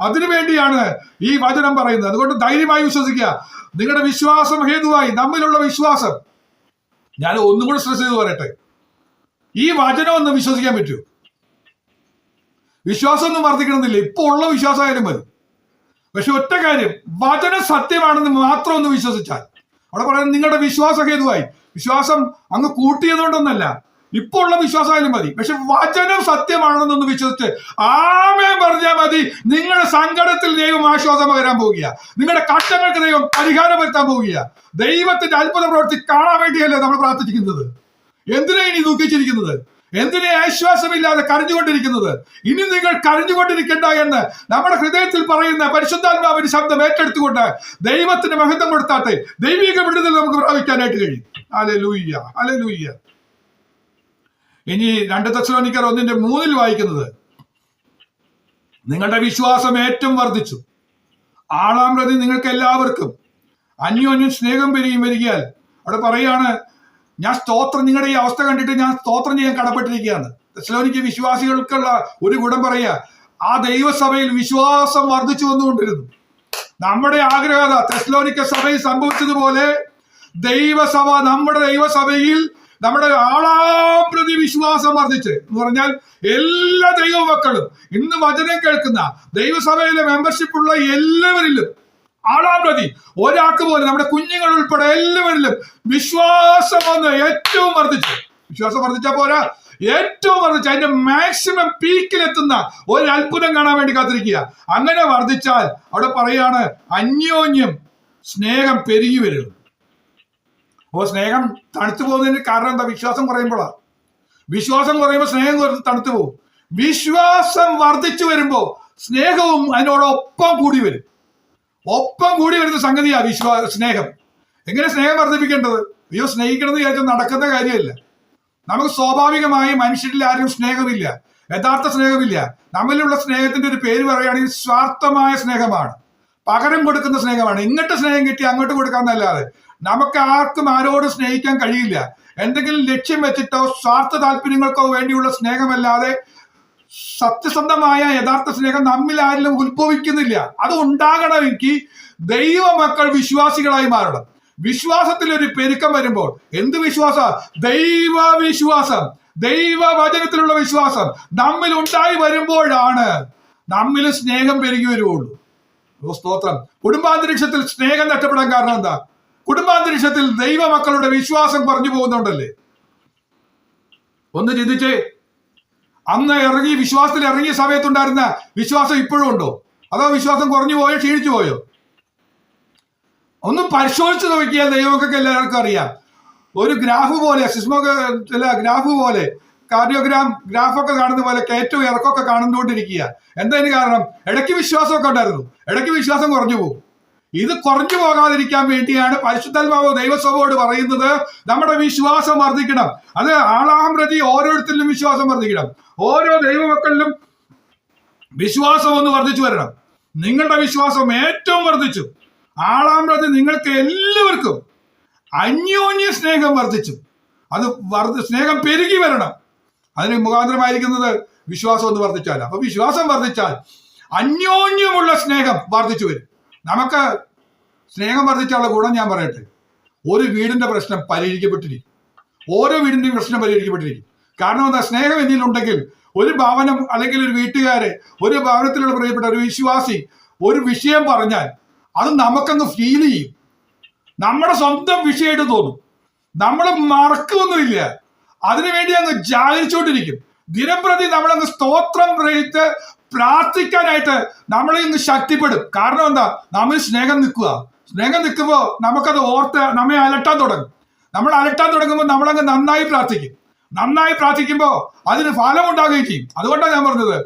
അതിനുവേണ്ടിയാണ് ഈ വചനം പറയുന്നത്. അതുകൊണ്ട് ധൈര്യമായി വിശ്വസിക്കുക. നിങ്ങളുടെ വിശ്വാസം ഹേതുവായി നമ്മിലുള്ള വിശ്വാസം, ഞാൻ ഒന്നും കൂടെ സ്ട്രെസ് ചെയ്ത് പറയട്ടെ, ഈ വചനം ഒന്ന് വിശ്വസിക്കാൻ പറ്റൂ. വിശ്വാസം ഒന്നും വർദ്ധിക്കണമെന്നില്ല, ഇപ്പൊ ഉള്ള വിശ്വാസമായാലും മതി. പക്ഷെ ഒറ്റ കാര്യം, വചനം സത്യമാണെന്ന് മാത്രം ഒന്ന് വിശ്വസിച്ചാൽ, അവിടെ പറയുന്നത് നിങ്ങളുടെ വിശ്വാസ ഹേതുവായി. വിശ്വാസം അങ്ങ് കൂട്ടിയതുകൊണ്ടൊന്നല്ല, ഇപ്പൊ ഉള്ള വിശ്വാസമായാലും മതി. പക്ഷെ വചനം സത്യമാണെന്നൊന്ന് വിശ്വസിച്ച് ആമേൻ പറഞ്ഞാൽ മതി. നിങ്ങളുടെ സങ്കടത്തിൽ ദൈവം ആശ്വാസം വരാൻ പോവുക, നിങ്ങളുടെ കഷ്ടങ്ങൾക്ക് ദൈവം പരിഹാരം വരുത്താൻ പോവുക. ദൈവത്തിന്റെ അത്ഭുത പ്രവൃത്തി കാണാൻ വേണ്ടിയല്ലേ നമ്മൾ പ്രാർത്ഥിക്കുന്നത്? എന്തിനാ ഇനി ദുഃഖിച്ചിരിക്കുന്നത്? എന്തിനെ ആശ്വാസമില്ലാതെ കരഞ്ഞുകൊണ്ടിരിക്കുന്നത്? ഇനി നിങ്ങൾ കരഞ്ഞുകൊണ്ടിരിക്കണ്ട എന്ന് നമ്മുടെ ഹൃദയത്തിൽ പറയുന്ന പരിശുദ്ധാത്മാവിന്റെ ശബ്ദം ഏറ്റെടുത്തുകൊണ്ട് ദൈവത്തിന് മഹത്വം കൊടുത്താട്ടെ. ദൈവിക വിടുതൽ നമുക്ക് പ്രാപിക്കാനായിട്ട് കഴിയും. Hallelujah, hallelujah. ഇനി 2 തെസ്സലോനിക്കർ 1:3 വായിക്കുന്നത്, നിങ്ങളുടെ വിശ്വാസം ഏറ്റവും വർദ്ധിച്ചു, ആളാം പ്രതി നിങ്ങൾക്ക് എല്ലാവർക്കും അന്യോന്യം സ്നേഹം വരികയാൽ. അവിടെ പറയാണ്, ഞാൻ സ്തോത്രം, നിങ്ങളുടെ ഈ അവസ്ഥ കണ്ടിട്ട് ഞാൻ സ്തോത്രം ചെയ്യാൻ കടപ്പെട്ടിരിക്കുകയാണ്. തെസ്സലോനിക്ക വിശ്വാസികൾക്കുള്ള ഒരു ഗുണം പറയുക, ആ ദൈവസഭയിൽ വിശ്വാസം വർദ്ധിച്ചു വന്നുകൊണ്ടിരുന്നു. നമ്മുടെ ആഗ്രഹത തെസ്സലോനിക്ക സഭയിൽ സംഭവിച്ചതുപോലെ ദൈവസഭ, നമ്മുടെ ദൈവസഭയിൽ നമ്മുടെ ആളാം പ്രതി വിശ്വാസം വർദ്ധിച്ച് എന്ന് പറഞ്ഞാൽ എല്ലാ ദൈവമക്കളും ഇന്ന് വചനം കേൾക്കുന്ന ദൈവസഭയിലെ മെമ്പർഷിപ്പ് ഉള്ള എല്ലാവരിലും ആളാം പ്രതി ഒരാൾക്ക് പോലും, നമ്മുടെ കുഞ്ഞുങ്ങൾ ഉൾപ്പെടെ എല്ലാവരിലും വിശ്വാസം വന്ന് ഏറ്റവും വർദ്ധിച്ചു. വിശ്വാസം വർദ്ധിച്ചാൽ പോരാ, ഏറ്റവും വർദ്ധിച്ച് അതിന്റെ മാക്സിമം പീക്കിലെത്തുന്ന ഒരു അത്ഭുതം കാണാൻ വേണ്ടി കാത്തിരിക്കുക. അങ്ങനെ വർദ്ധിച്ചാൽ അവിടെ പറയാണ് അന്യോന്യം സ്നേഹം പെരുകി വരും. അപ്പോൾ സ്നേഹം തണുത്തു പോകുന്നതിന് കാരണം എന്താ? വിശ്വാസം കുറയുമ്പോഴാണ്. വിശ്വാസം കുറയുമ്പോൾ സ്നേഹം തണുത്തു പോകും. വിശ്വാസം വർദ്ധിച്ചു വരുമ്പോൾ സ്നേഹവും അതിനോടൊപ്പം കൂടി വരും. ഒപ്പം കൂടി വരുന്ന സംഗതിയാ സ്നേഹം. എങ്ങനെ സ്നേഹം വർദ്ധിപ്പിക്കേണ്ടത്? അയ്യോ, സ്നേഹിക്കണമെന്ന് വിചാരിച്ചാൽ നടക്കുന്ന കാര്യമല്ല. നമുക്ക് സ്വാഭാവികമായി മനുഷ്യരിൽ ആരും സ്നേഹമില്ല, യഥാർത്ഥ സ്നേഹമില്ല. നമ്മളിലുള്ള സ്നേഹത്തിന്റെ ഒരു പേര് പറയുകയാണെങ്കിൽ സ്വാർത്ഥമായ സ്നേഹമാണ്, പകരം കൊടുക്കുന്ന സ്നേഹമാണ്. ഇങ്ങോട്ട് സ്നേഹം കിട്ടി അങ്ങോട്ട് കൊടുക്കാന്നല്ലാതെ നമുക്ക് ആർക്കും ആരോടും സ്നേഹിക്കാൻ കഴിയില്ല. എന്തെങ്കിലും ലക്ഷ്യം വെച്ചിട്ടോ സ്വാർത്ഥ താല്പര്യങ്ങൾക്കോ വേണ്ടിയുള്ള സ്നേഹമല്ലാതെ സത്യസന്ധമായ യഥാർത്ഥ സ്നേഹം നമ്മിൽ ആരിലും ഉത്ഭവിക്കുന്നില്ല. അത് ഉണ്ടാകണമെങ്കിൽ ദൈവമക്കൾ വിശ്വാസികളായി മാറണം. വിശ്വാസത്തിൽ ഒരു പെരുക്കം വരുമ്പോൾ, എന്ത് വിശ്വാസ? ദൈവവിശ്വാസം, ദൈവവചനത്തിലുള്ള വിശ്വാസം നമ്മിൽ ഉണ്ടായി വരുമ്പോഴാണ് നമ്മിൽ സ്നേഹം പെരുകി വരുവുള്ളൂ. സ്തോത്രം. കുടുംബാന്തരീക്ഷത്തിൽ സ്നേഹം നഷ്ടപ്പെടാൻ കാരണം എന്താ? കുടുംബാന്തരീക്ഷത്തിൽ ദൈവമക്കളുടെ വിശ്വാസം കുറഞ്ഞു പോകുന്നുണ്ടല്ലേ? ഒന്ന് ചിന്തിച്ചേ. അന്ന് വിശ്വാസത്തിൽ ഇറങ്ങിയ സമയത്തുണ്ടായിരുന്ന വിശ്വാസം ഇപ്പോഴും ഉണ്ടോ? അതോ വിശ്വാസം കുറഞ്ഞു പോയോ, ക്ഷീണിച്ചു പോയോ? ഒന്ന് പരിശോധിച്ച് നോക്കിയാൽ ദൈവമൊക്കെ എല്ലാവർക്കും അറിയാം. ഒരു ഗ്രാഫ് പോലെ, ഗ്രാഫ് പോലെ, ഗ്രാഫൊക്കെ കാണുന്ന പോലെ കയറ്റവും ഇറക്കമൊക്കെ കാണുന്നുകൊണ്ടിരിക്കുക. എന്തതിന് കാരണം? ഇടയ്ക്ക് വിശ്വാസമൊക്കെ ഉണ്ടായിരുന്നു, ഇടയ്ക്ക് വിശ്വാസം കുറഞ്ഞു പോകും. ഇത് കുറഞ്ഞു പോകാതിരിക്കാൻ വേണ്ടിയാണ് പരിശുദ്ധാത്മാവ് ദൈവസഭയോട് പറയുന്നത് നമ്മുടെ വിശ്വാസം വർദ്ധിക്കണം. അത് ആളാം പ്രതി ഓരോരുത്തരിലും വിശ്വാസം വർദ്ധിക്കണം. ഓരോ ദൈവമക്കളിലും വിശ്വാസം ഒന്ന് വർദ്ധിച്ചു വരണം. നിങ്ങളുടെ വിശ്വാസം ഏറ്റവും വർദ്ധിച്ചു. ആളാം പ്രതി നിങ്ങൾക്ക് എല്ലാവർക്കും അന്യോന്യ സ്നേഹം വർദ്ധിച്ചു. അത് സ്നേഹം പെരുകി വരണം. അതിന് മുഖാന്തരമായിരിക്കുന്നത് വിശ്വാസം ഒന്ന് വർദ്ധിച്ചാൽ. അപ്പൊ വിശ്വാസം വർദ്ധിച്ചാൽ അന്യോന്യമുള്ള സ്നേഹം വർദ്ധിച്ചു വരും. നമുക്ക് സ്നേഹം വർദ്ധിച്ചുള്ള ഗുണം ഞാൻ പറയട്ടെ. ഒരു വീടിന്റെ പ്രശ്നം പരിഹരിക്കപ്പെട്ടിരിക്കും. ഓരോ വീടിന്റെയും പ്രശ്നം പരിഹരിക്കപ്പെട്ടിരിക്കും. കാരണം എന്താ? സ്നേഹം എന്നിലുണ്ടെങ്കിൽ ഒരു ഭവനം അല്ലെങ്കിൽ ഒരു വീട്ടുകാരെ, ഒരു ഭവനത്തിലുള്ള പ്രിയപ്പെട്ട ഒരു വിശ്വാസി ഒരു വിഷയം പറഞ്ഞാൽ അത് നമുക്കങ്ങ് ഫീൽ ചെയ്യും. നമ്മുടെ സ്വന്തം വിഷയമായിട്ട് തോന്നും. നമ്മൾ മറക്കൊന്നുമില്ല, അതിനുവേണ്ടി അങ്ങ് ജാഗരിച്ചുകൊണ്ടിരിക്കും. ദിനംപ്രതി നമ്മളങ്ങ് സ്തോത്രം പ്രയോഗിച്ച് പ്രാർത്ഥിക്കാനായിട്ട് നമ്മളെ ഇന്ന് ശക്തിപ്പെടും. കാരണം എന്താ? നമ്മൾ സ്നേഹം നിൽക്കുമ്പോൾ നമുക്കത് ഓർത്ത് നമ്മെ അലട്ടാൻ തുടങ്ങും. നമ്മൾ അലട്ടാൻ തുടങ്ങുമ്പോൾ നമ്മളങ്ങ് നന്നായി പ്രാർത്ഥിക്കുമ്പോൾ അതിന് ഫലം ഉണ്ടാകുകയും ചെയ്യും. അതുകൊണ്ടാണ് ഞാൻ പറഞ്ഞത്,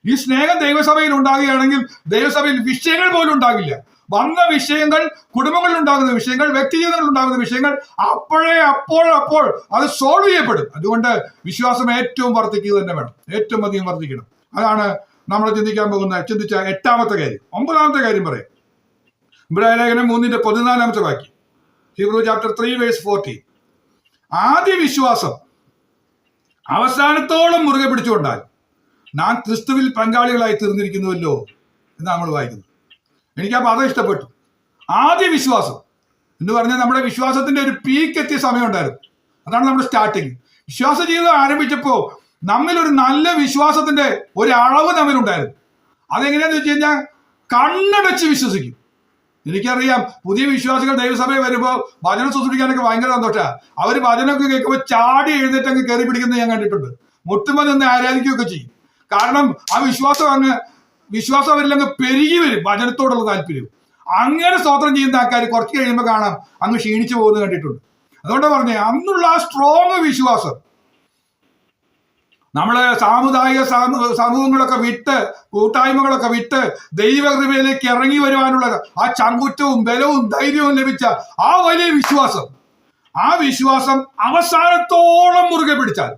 ഈ സ്നേഹം ദൈവസഭയിൽ ഉണ്ടാകുകയാണെങ്കിൽ ദൈവസഭയിൽ വിഷയങ്ങൾ പോലും ഉണ്ടാകില്ല. വന്ന വിഷയങ്ങൾ, കുടുംബങ്ങളിൽ ഉണ്ടാകുന്ന വിഷയങ്ങൾ, വ്യക്തി ജീവിതങ്ങളിൽ ഉണ്ടാകുന്ന വിഷയങ്ങൾ അപ്പോൾ അത് സോൾവ് ചെയ്യപ്പെടും. അതുകൊണ്ട് വിശ്വാസം ഏറ്റവും വർദ്ധിക്കുക തന്നെ വേണം, ഏറ്റവും അധികം വർദ്ധിക്കണം. അതാണ് നമ്മൾ ചിന്തിച്ച 8ാമത്തെ കാര്യം. 9ാമത്തെ കാര്യം പറയാം. ഇബ്രായ ലേഖനം 3:14 വാക്യം, ഹീബ്രു ചാപ്റ്റർ 3:14. ആദ്യ വിശ്വാസം അവസാനത്തോളം മുറുകെ പിടിച്ചുകൊണ്ടാൽ നാം ക്രിസ്തുവിൽ പങ്കാളികളായി തീർന്നിരിക്കുന്നുവല്ലോ എന്ന് നമ്മൾ വായിക്കുന്നു. എനിക്ക് ആ പദം ഇഷ്ടപ്പെട്ടു. ആദ്യ വിശ്വാസം എന്ന് പറഞ്ഞാൽ നമ്മുടെ വിശ്വാസത്തിന്റെ ഒരു പീക്ക് എത്തിയ സമയം ഉണ്ടായിരുന്നു. അതാണ് നമ്മുടെ സ്റ്റാർട്ടിങ്. വിശ്വാസ ജീവിതം ആരംഭിച്ചപ്പോൾ നമ്മിൽ ഒരു നല്ല വിശ്വാസത്തിന്റെ ഒരു അളവ് നമ്മിലുണ്ടായിരുന്നു. അതെങ്ങനെയാന്ന് വെച്ച് കഴിഞ്ഞാൽ കണ്ണടച്ച് വിശ്വസിക്കും. എനിക്കറിയാം, പുതിയ വിശ്വാസികൾ ദൈവസഭയിൽ വരുമ്പോൾ വചനം ശുശ്രൂഷിക്കാനൊക്കെ ഭയങ്കര സന്തോഷമാണ്. അവർ വചനമൊക്കെ കേൾക്കുമ്പോൾ ചാടി എഴുന്നേറ്റ് അങ്ങ് കയറി പിടിക്കുന്നത് ഞാൻ കണ്ടിട്ടുണ്ട്. മുട്ടുമ്പോൾ നിന്ന് ആരാധിക്കുകയൊക്കെ ചെയ്യും. കാരണം ആ വിശ്വാസം അവരിലങ്ങ് പെരുകി വരും, വചനത്തോടുള്ള താല്പര്യം. അങ്ങനെ സ്തോത്രം ചെയ്യുന്ന ആൾക്കാർ കുറച്ച് കഴിയുമ്പോൾ കാണാം അങ്ങ് ക്ഷീണിച്ചു പോകുന്നത് കണ്ടിട്ടുണ്ട്. അതുകൊണ്ടാണ് പറഞ്ഞേ, അന്നുള്ള ആ സ്ട്രോങ് വിശ്വാസം നമ്മള് സാമുദായിക സമൂഹങ്ങളൊക്കെ വിട്ട്, കൂട്ടായ്മകളൊക്കെ വിട്ട് ദൈവകൃപയിലേക്ക് ഇറങ്ങി വരുവാനുള്ള ആ ചങ്കുറ്റവും ബലവും ധൈര്യവും ലഭിച്ച ആ വലിയ വിശ്വാസം, ആ വിശ്വാസം അവസാനത്തോളം മുറുകെ പിടിച്ചാൽ,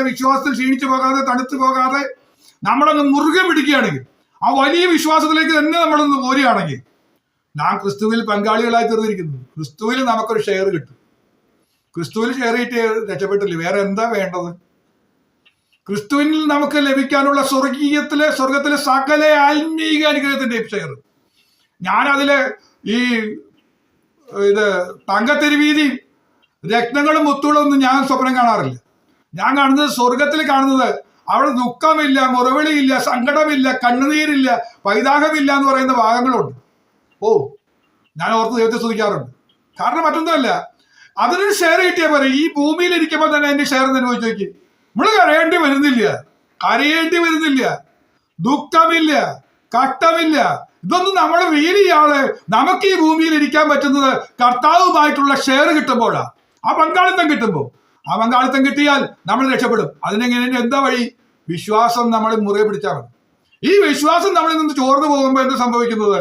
വിശ്വാസത്തിൽ ക്ഷീണിച്ചു പോകാതെ തണുത്തു പോകാതെ നമ്മളൊന്ന് മുറുകെ പിടിക്കുകയാണെങ്കിൽ, ആ വലിയ വിശ്വാസത്തിലേക്ക് തന്നെ നമ്മളൊന്ന് പോരുകയാണെങ്കിൽ, നാം ക്രിസ്തുവിൽ പങ്കാളികളായി തീർന്നിരിക്കുന്നു. ക്രിസ്തുവിൽ നമുക്കൊരു ഷെയർ കിട്ടും. ക്രിസ്തുവിൽ ഷെയർ കിട്ടി രക്ഷപ്പെട്ടില്ലേ, വേറെ എന്താ വേണ്ടത്? ക്രിസ്തുവിൽ നമുക്ക് ലഭിക്കാനുള്ള സ്വർഗത്തിലെ സകല ആത്മീക അനുഗ്രഹത്തിന്റെ ഷെയർ. ഞാനതില് തങ്കത്തിരുവീതിയും രത്നങ്ങളും മുത്തുകളും ഒന്നും ഞാൻ സ്വപ്നം കാണാറില്ല. ഞാൻ കാണുന്നത്, സ്വർഗത്തിൽ കാണുന്നത്, അവിടെ ദുഃഖമില്ല, മുറവിളിയില്ല, സങ്കടമില്ല, കണ്ണുനീരില്ല, പൈതാഹമില്ല എന്ന് പറയുന്ന ഭാഗങ്ങളുണ്ട്. ഞാൻ ഓർത്ത് ദൈവത്തെ സ്തുതിക്കാറുണ്ട്. കാരണം മറ്റൊന്നുമല്ല, അതിനൊരു ഷെയർ കിട്ടിയാൽ പോലെ ഈ ഭൂമിയിൽ ഇരിക്കുമ്പോൾ തന്നെ അതിന്റെ ഷെയർ എന്ന് അനുഭവിച്ചു നോക്കി. നമ്മള് കരയേണ്ടി വരുന്നില്ല, ദുഃഖമില്ല, കഷ്ടമില്ല, ഇതൊന്നും നമ്മൾ ഫീൽ ചെയ്യാതെ നമുക്ക് ഈ ഭൂമിയിൽ ഇരിക്കാൻ പറ്റുന്നത് കർത്താവുമായിട്ടുള്ള ഷെയർ കിട്ടുമ്പോഴാണ്. ആ പങ്കാളിത്തം കിട്ടിയാൽ നമ്മൾ രക്ഷപ്പെടും. അതിനെങ്ങനെ, എന്താ വഴി? വിശ്വാസം നമ്മൾ മുറുകെ പിടിച്ചാൽ മതി. ഈ വിശ്വാസം നമ്മളിൽ നിന്ന് ചോർന്നു പോകുമ്പോൾ എന്ത് സംഭവിക്കുന്നത്?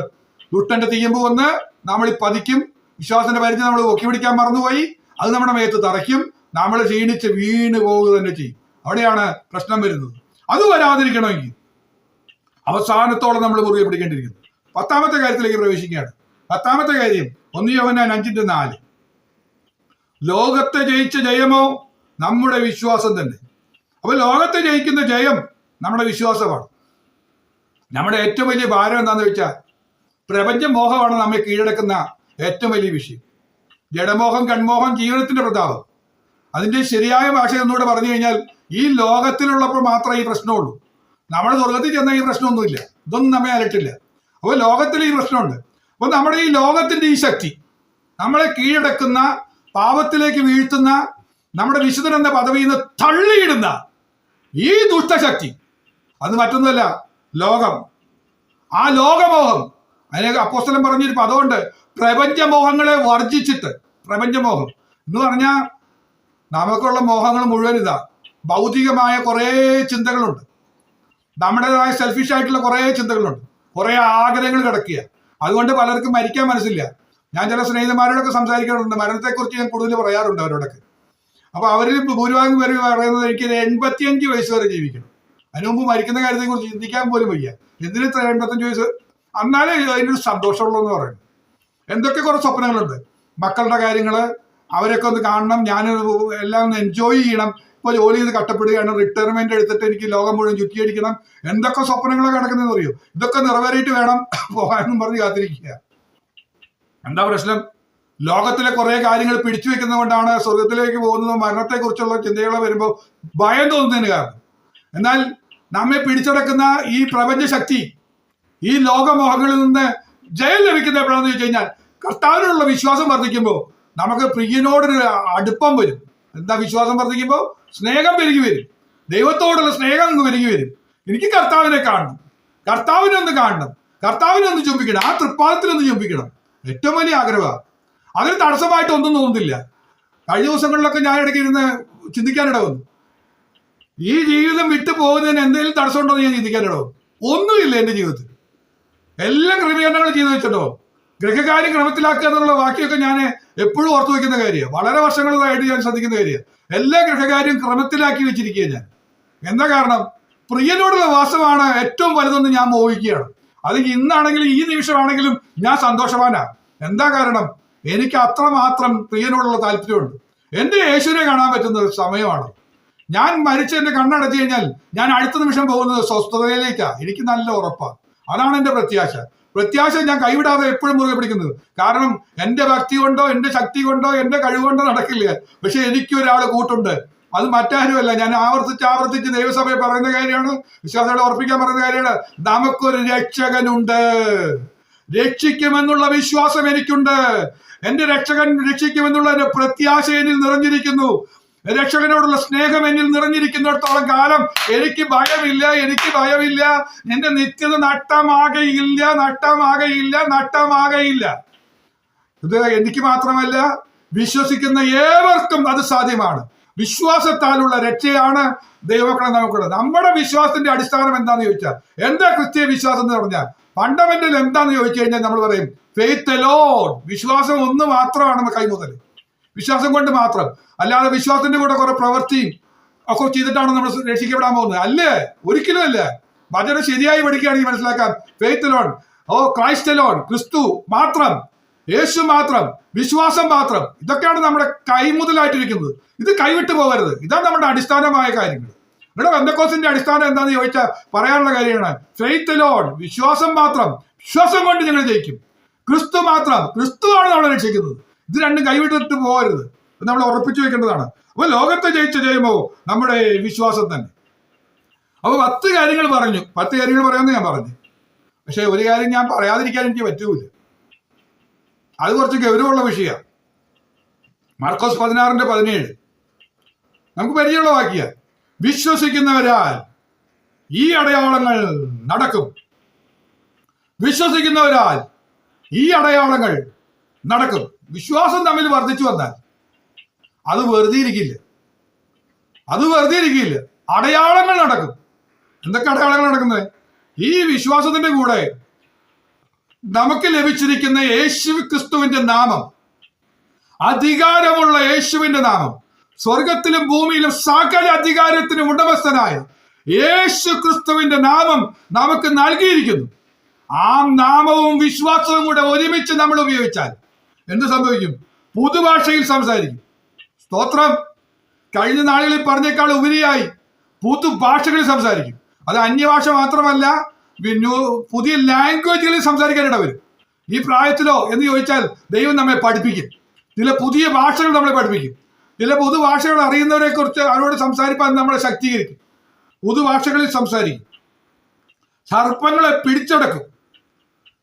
ദുഷ്ടന്റെ തീയമ്പ് വന്ന് നമ്മൾ പതിക്കും. വിശ്വാസത്തിന്റെ പരിധി നമ്മൾ ഒക്കി പിടിക്കാൻ മറന്നുപോയി. അത് നമ്മുടെ മേത്ത് തറയ്ക്കും. നമ്മൾ ക്ഷീണിച്ച് വീണ് പോവുക തന്നെ ചെയ്യും. അവിടെയാണ് പ്രശ്നം വരുന്നത്. അത് വരാതിരിക്കണമെങ്കിൽ അവസാനത്തോളം നമ്മൾ മുറുകെ പിടിക്കേണ്ടിയിരിക്കുന്നു. 10ാമത്തെ കാര്യത്തിലേക്ക് പ്രവേശിക്കുകയാണ്. 10ാമത്തെ കാര്യം 1 യോഹന്നാൻ 5:4. ലോകത്തെ ജയിച്ച ജയമോ നമ്മുടെ വിശ്വാസം തന്നെ. അപ്പൊ ലോകത്തെ ജയിക്കുന്ന ജയം നമ്മുടെ വിശ്വാസമാണ്. നമ്മുടെ ഏറ്റവും വലിയ ഭാരം എന്താണെന്ന് വെച്ചാൽ പ്രപഞ്ചമോഹമാണ് നമ്മെ കീഴടക്കുന്ന ഏറ്റവും വലിയ വിഷയം. ജഡമോഹം, കൺമോഹം, ജീവനത്തിന്റെ പ്രതാപം. അതിന്റെ ശരിയായ ഭാഷ ഒന്നുകൂടെ പറഞ്ഞു കഴിഞ്ഞാൽ, ഈ ലോകത്തിലുള്ളപ്പോൾ മാത്രമേ ഈ പ്രശ്നമുള്ളൂ. നമ്മൾ സ്വർഗത്തിൽ ചെന്നാൽ ഈ പ്രശ്നമൊന്നുമില്ല. ഇതൊന്നും നമ്മെ അലട്ടില്ല. അപ്പോൾ ലോകത്തിൽ ഈ പ്രശ്നമുണ്ട്. അപ്പോൾ നമ്മുടെ ഈ ലോകത്തിന്റെ ഈ ശക്തി, നമ്മളെ കീഴടക്കുന്ന, പാപത്തിലേക്ക് വീഴ്ത്തുന്ന, നമ്മുടെ വിശുദ്ധൻ എന്ന പദവിയിൽ നിന്ന് തള്ളിയിടുന്ന ഈ ദുഷ്ടശക്തി, അത് മറ്റൊന്നുമല്ല, ലോകം. ആ ലോകമോഹം, അതിനെ അപ്പോസ്തലൻ പറഞ്ഞൊരു പദമുണ്ട്, പ്രപഞ്ചമോഹങ്ങളെ വർജിച്ചിട്ട്. പ്രപഞ്ചമോഹം എന്ന് പറഞ്ഞാൽ നമുക്കുള്ള മോഹങ്ങൾ മുഴുവൻ ഇതാ. ഭൗതികമായ കുറേ ചിന്തകളുണ്ട്, നമ്മുടേതായ സെൽഫിഷ് ആയിട്ടുള്ള കുറേ ചിന്തകളുണ്ട്, കുറേ ആഗ്രഹങ്ങൾ കിടക്കുക. അതുകൊണ്ട് പലർക്കും മരിക്കാൻ മനസ്സില്ല. ഞാൻ ചില സ്നേഹിതന്മാരോടൊക്കെ സംസാരിക്കാറുണ്ട്, മരണത്തെക്കുറിച്ച് ഞാൻ കൂടുതൽ പറയാറുണ്ട് അവരോടൊക്കെ. അപ്പൊ അവരിൽ ഭൂരിഭാഗം പേര് പറയുന്നത്, എനിക്ക് 85 വയസ്സ് വരെ ജീവിക്കണം, അതിനു മുമ്പ് മരിക്കുന്ന കാര്യത്തെക്കുറിച്ച് ചിന്തിക്കാൻ പോലും വയ്യ. എന്തിന് 85 വയസ്സ്? എന്നാലേ അതിനൊരു സന്തോഷമുള്ളൂ എന്ന് പറയുന്നത്. എന്തൊക്കെ കുറെ സ്വപ്നങ്ങളുണ്ട്, മക്കളുടെ കാര്യങ്ങള്, അവരൊക്കെ ഒന്ന് കാണണം, ഞാൻ എല്ലാം ഒന്ന് എൻജോയ് ചെയ്യണം. ഇപ്പൊ ജോലി ചെയ്ത് കഷ്ടപ്പെടുകയാണ്, റിട്ടയർമെന്റ് എടുത്തിട്ട് എനിക്ക് ലോകം മുഴുവൻ ചുറ്റിയടിക്കണം, എന്തൊക്കെ സ്വപ്നങ്ങളൊക്കെ കിടക്കുന്നതെന്ന് അറിയോ? ഇതൊക്കെ നിറവേറിയിട്ട് വേണം പോകാനെന്നും പറഞ്ഞ് കാത്തിരിക്കുക. എന്താ പ്രശ്നം? ലോകത്തിലെ കുറെ കാര്യങ്ങൾ പിടിച്ചു വെക്കുന്നത് കൊണ്ടാണ് സ്വർഗത്തിലേക്ക് പോകുന്നതും മരണത്തെക്കുറിച്ചുള്ള ചിന്തകൾ വരുമ്പോൾ ഭയം തോന്നുന്നതിന് കാരണം. എന്നാൽ നമ്മെ പിടിച്ചടക്കുന്ന ഈ പ്രപഞ്ച ശക്തി, ഈ ലോകമോഹങ്ങളിൽ നിന്ന് ജയം ലഭിക്കുന്നത് എപ്പോഴാണെന്ന് ചോദിച്ചു കഴിഞ്ഞാൽ കർത്താവിനോടുള്ള വിശ്വാസം വർദ്ധിക്കുമ്പോൾ നമുക്ക് പ്രിയനോടൊരു അടുപ്പം വരും. എന്താ വിശ്വാസം വർദ്ധിക്കുമ്പോൾ? സ്നേഹം പെരുകി വരും. ദൈവത്തോടുള്ള സ്നേഹം അങ്ങ് പെരുകി വരും. എനിക്ക് കർത്താവിനെ കാണണം, കർത്താവിനെ ഒന്ന് കാണണം, കർത്താവിനെ ഒന്ന് ചുംബിക്കണം, ആ തൃപ്പാദത്തിലൊന്ന് ചുംബിക്കണം. ഏറ്റവും വലിയ ആഗ്രഹമാണ്. അതിന് തടസ്സമായിട്ട് ഒന്നും തോന്നുന്നില്ല. കഴിഞ്ഞ ദിവസങ്ങളിലൊക്കെ ഞാൻ ഇടയ്ക്ക് ഇരുന്ന് ചിന്തിക്കാനിട വന്നു, ഈ ജീവിതം വിട്ടു പോകുന്നതിന് എന്തെങ്കിലും തടസ്സമുണ്ടോ എന്ന് ഞാൻ ചിന്തിക്കാനിട വന്നു. ഒന്നുമില്ല എൻ്റെ ജീവിതത്തിൽ. എല്ലാം ക്രമീകരണങ്ങൾ ചെയ്തു വെച്ചിട്ടോ. ഗൃഹകാര്യം ക്രമത്തിലാക്കുക എന്നുള്ള വാക്യമൊക്കെ ഞാൻ എപ്പോഴും ഓർത്തു വെക്കുന്ന കാര്യമാണ്. വളരെ വർഷങ്ങളായിട്ട് ഞാൻ ശ്രദ്ധിക്കുന്ന കാര്യമാണ്. എല്ലാ ഗൃഹകാര്യം ക്രമത്തിലാക്കി വെച്ചിരിക്കുക ഞാൻ. എന്താ കാരണം? പ്രിയനോടുള്ള വാസമാണ് ഏറ്റവും വലുതെന്ന് ഞാൻ മോഹിക്കുകയാണ്. അത് ഇന്നാണെങ്കിലും ഈ നിമിഷമാണെങ്കിലും ഞാൻ സന്തോഷവാനാണ്. എന്താ കാരണം? എനിക്ക് അത്രമാത്രം പ്രിയനോടുള്ള താല്പര്യമുണ്ട്. എൻ്റെ യേശുവിനെ കാണാൻ പറ്റുന്ന ഒരു സമയമാണ്. ഞാൻ മരിച്ച് എൻ്റെ കണ്ണടച്ചു കഴിഞ്ഞാൽ ഞാൻ അടുത്ത നിമിഷം പോകുന്നത് സ്വസ്ഥതയിലേക്കാണ്. എനിക്ക് നല്ല ഉറപ്പാണ്. അതാണ് എൻ്റെ പ്രത്യാശ ഞാൻ കൈവിടാതെ എപ്പോഴും മുറുകെ പിടിക്കുന്നത്. കാരണം എൻ്റെ ഭക്തി കൊണ്ടോ എൻ്റെ ശക്തി കൊണ്ടോ എൻ്റെ കഴിവുകൊണ്ടോ നടക്കില്ല. പക്ഷെ എനിക്കൊരാൾ കൂട്ടുണ്ട്. അത് മറ്റാരുമല്ല. ഞാൻ ആവർത്തിച്ച് ദൈവസഭയെ പറയുന്ന കാര്യമാണ്, വിശ്വാസികളെ ഉറപ്പിക്കാൻ പറയുന്ന കാര്യമാണ്. നമുക്കൊരു രക്ഷകനുണ്ട്. രക്ഷിക്കുമെന്നുള്ള വിശ്വാസം എനിക്കുണ്ട്. എന്റെ രക്ഷകൻ രക്ഷിക്കുമെന്നുള്ള എന്റെ പ്രത്യാശ എന്നിൽ നിറഞ്ഞിരിക്കുന്നു. രക്ഷകനോടുള്ള സ്നേഹം എന്നിൽ നിറഞ്ഞിരിക്കുന്നിടത്തോളം കാലം എനിക്ക് ഭയമില്ല. എന്റെ നിത്യത നഷ്ടമാകയില്ല. ഇത് എനിക്ക് മാത്രമല്ല, വിശ്വസിക്കുന്ന ഏവർക്കും അത് സാധ്യമാണ്. വിശ്വാസത്താലുള്ള രക്ഷയാണ് ദൈവമക്കളെ നമുക്കുള്ളത്. നമ്മുടെ വിശ്വാസത്തിന്റെ അടിസ്ഥാനം എന്താന്ന് ചോദിച്ചാൽ, എന്താ ക്രിസ്തീയ വിശ്വാസം എന്ന് പറഞ്ഞാൽ ഫണ്ടമെന്റൽ എന്താന്ന് ചോദിച്ചു കഴിഞ്ഞാൽ നമ്മൾ പറയും ഫെയ്ത്ത് അലോൺ. വിശ്വാസം ഒന്ന് മാത്രമാണ് കൈമുതൽ. വിശ്വാസം കൊണ്ട് മാത്രം, അല്ലാതെ വിശ്വാസത്തിന്റെ കൂടെ കുറെ പ്രവൃത്തിയും ഒക്കെ ചെയ്തിട്ടാണ് നമ്മൾ രക്ഷിക്കപ്പെടാൻ പോകുന്നത്. അല്ലേ? ഒരിക്കലും അല്ല. വചനം ശരിയായി പഠിക്കുകയാണെങ്കിൽ മനസ്സിലാക്കാം. ഫെയ്ത്ത് അലോൺ, ക്രൈസ്റ്റ് അലോൺ, ക്രിസ്തു മാത്രം, യേശു മാത്രം, വിശ്വാസം മാത്രം. ഇതൊക്കെയാണ് നമ്മുടെ കൈമുതലായിട്ടിരിക്കുന്നത്. ഇത് കൈവിട്ടു പോകരുത്. ഇതാണ് നമ്മുടെ അടിസ്ഥാനമായ കാര്യങ്ങൾ. ഇവിടെ പെന്തക്കോസ്തിന്റെ അടിസ്ഥാനം എന്താണെന്ന് ചോദിച്ചാൽ പറയാനുള്ള കാര്യമാണ് ഫെയ്ത്ത് അലോൺ, വിശ്വാസം മാത്രം. വിശ്വാസം കൊണ്ട് ഞങ്ങൾ ജയിക്കും. ക്രിസ്തു മാത്രം, ക്രിസ്തുവാണ് നമ്മളെ രക്ഷിക്കുന്നത്. ഇത് രണ്ടും കൈവിട്ടിട്ട് പോകരുത്. നമ്മൾ ഉറപ്പിച്ചു വെക്കേണ്ടതാണ്. അപ്പൊ ലോകത്തെ ജയിമോ നമ്മുടെ വിശ്വാസം തന്നെ. അപ്പൊ 10 കാര്യങ്ങൾ പറഞ്ഞു. 10 കാര്യങ്ങൾ പറയാമെന്ന് ഞാൻ പറഞ്ഞു. പക്ഷെ ഒരു കാര്യം ഞാൻ പറയാതിരിക്കാൻ എനിക്ക് പറ്റൂല. അത് കുറച്ച് ഗൗരവമുള്ള വിഷയമാണ്. മാർക്കോസ് 16:17 നമുക്ക് പരിചയമുള്ള വാക്യ. വിശ്വസിക്കുന്നവരാൽ ഈ അടയാളങ്ങൾ നടക്കും. വിശ്വസിക്കുന്നവരാൽ ഈ അടയാളങ്ങൾ നടക്കും. വിശ്വാസം തമ്മിൽ വർദ്ധിച്ചു വന്നാൽ അത് വെറുതെ ഇരിക്കില്ല. അടയാളങ്ങൾ നടക്കും. എന്തൊക്കെ അടയാളങ്ങൾ നടക്കുന്നത്? ഈ വിശ്വാസത്തിന്റെ കൂടെ നമുക്ക് ലഭിച്ചിരിക്കുന്ന യേശു ക്രിസ്തുവിന്റെ നാമം, അധികാരമുള്ള യേശുവിന്റെ നാമം, സ്വർഗത്തിലും ഭൂമിയിലും സകല അധികാരത്തിനും ഉടമസ്ഥനായ യേശു ക്രിസ്തുവിന്റെ നാമം നമുക്ക് നൽകിയിരിക്കുന്നു. ആ നാമവും വിശ്വാസവും കൂടെ ഒരുമിച്ച് നമ്മൾ ഉപയോഗിച്ചാൽ എന്ത് സംഭവിക്കും? പുതുഭാഷയിൽ സംസാരിക്കും. സ്തോത്രം. കഴിഞ്ഞ നാളുകളിൽ പറഞ്ഞേക്കാൾ ഉപരിയായി പുതുഭാഷകളിൽ സംസാരിക്കും. അത് അന്യഭാഷ മാത്രമല്ല, പുതിയ ലാംഗ്വേജുകളിൽ സംസാരിക്കാനിട വരും. ഈ പ്രായത്തിലോ എന്ന് ചോദിച്ചാൽ ദൈവം നമ്മെ പഠിപ്പിക്കും. ചില പുതിയ ഭാഷകൾ നമ്മളെ പഠിപ്പിക്കും. ചില പുതുഭാഷകൾ അറിയുന്നവരെ കുറിച്ച് അവരോട് സംസാരിക്കാൻ നമ്മളെ ശക്തീകരിക്കും. പുതുഭാഷകളിൽ സംസാരിക്കും. സർപ്പങ്ങളെ പിടിച്ചടക്കും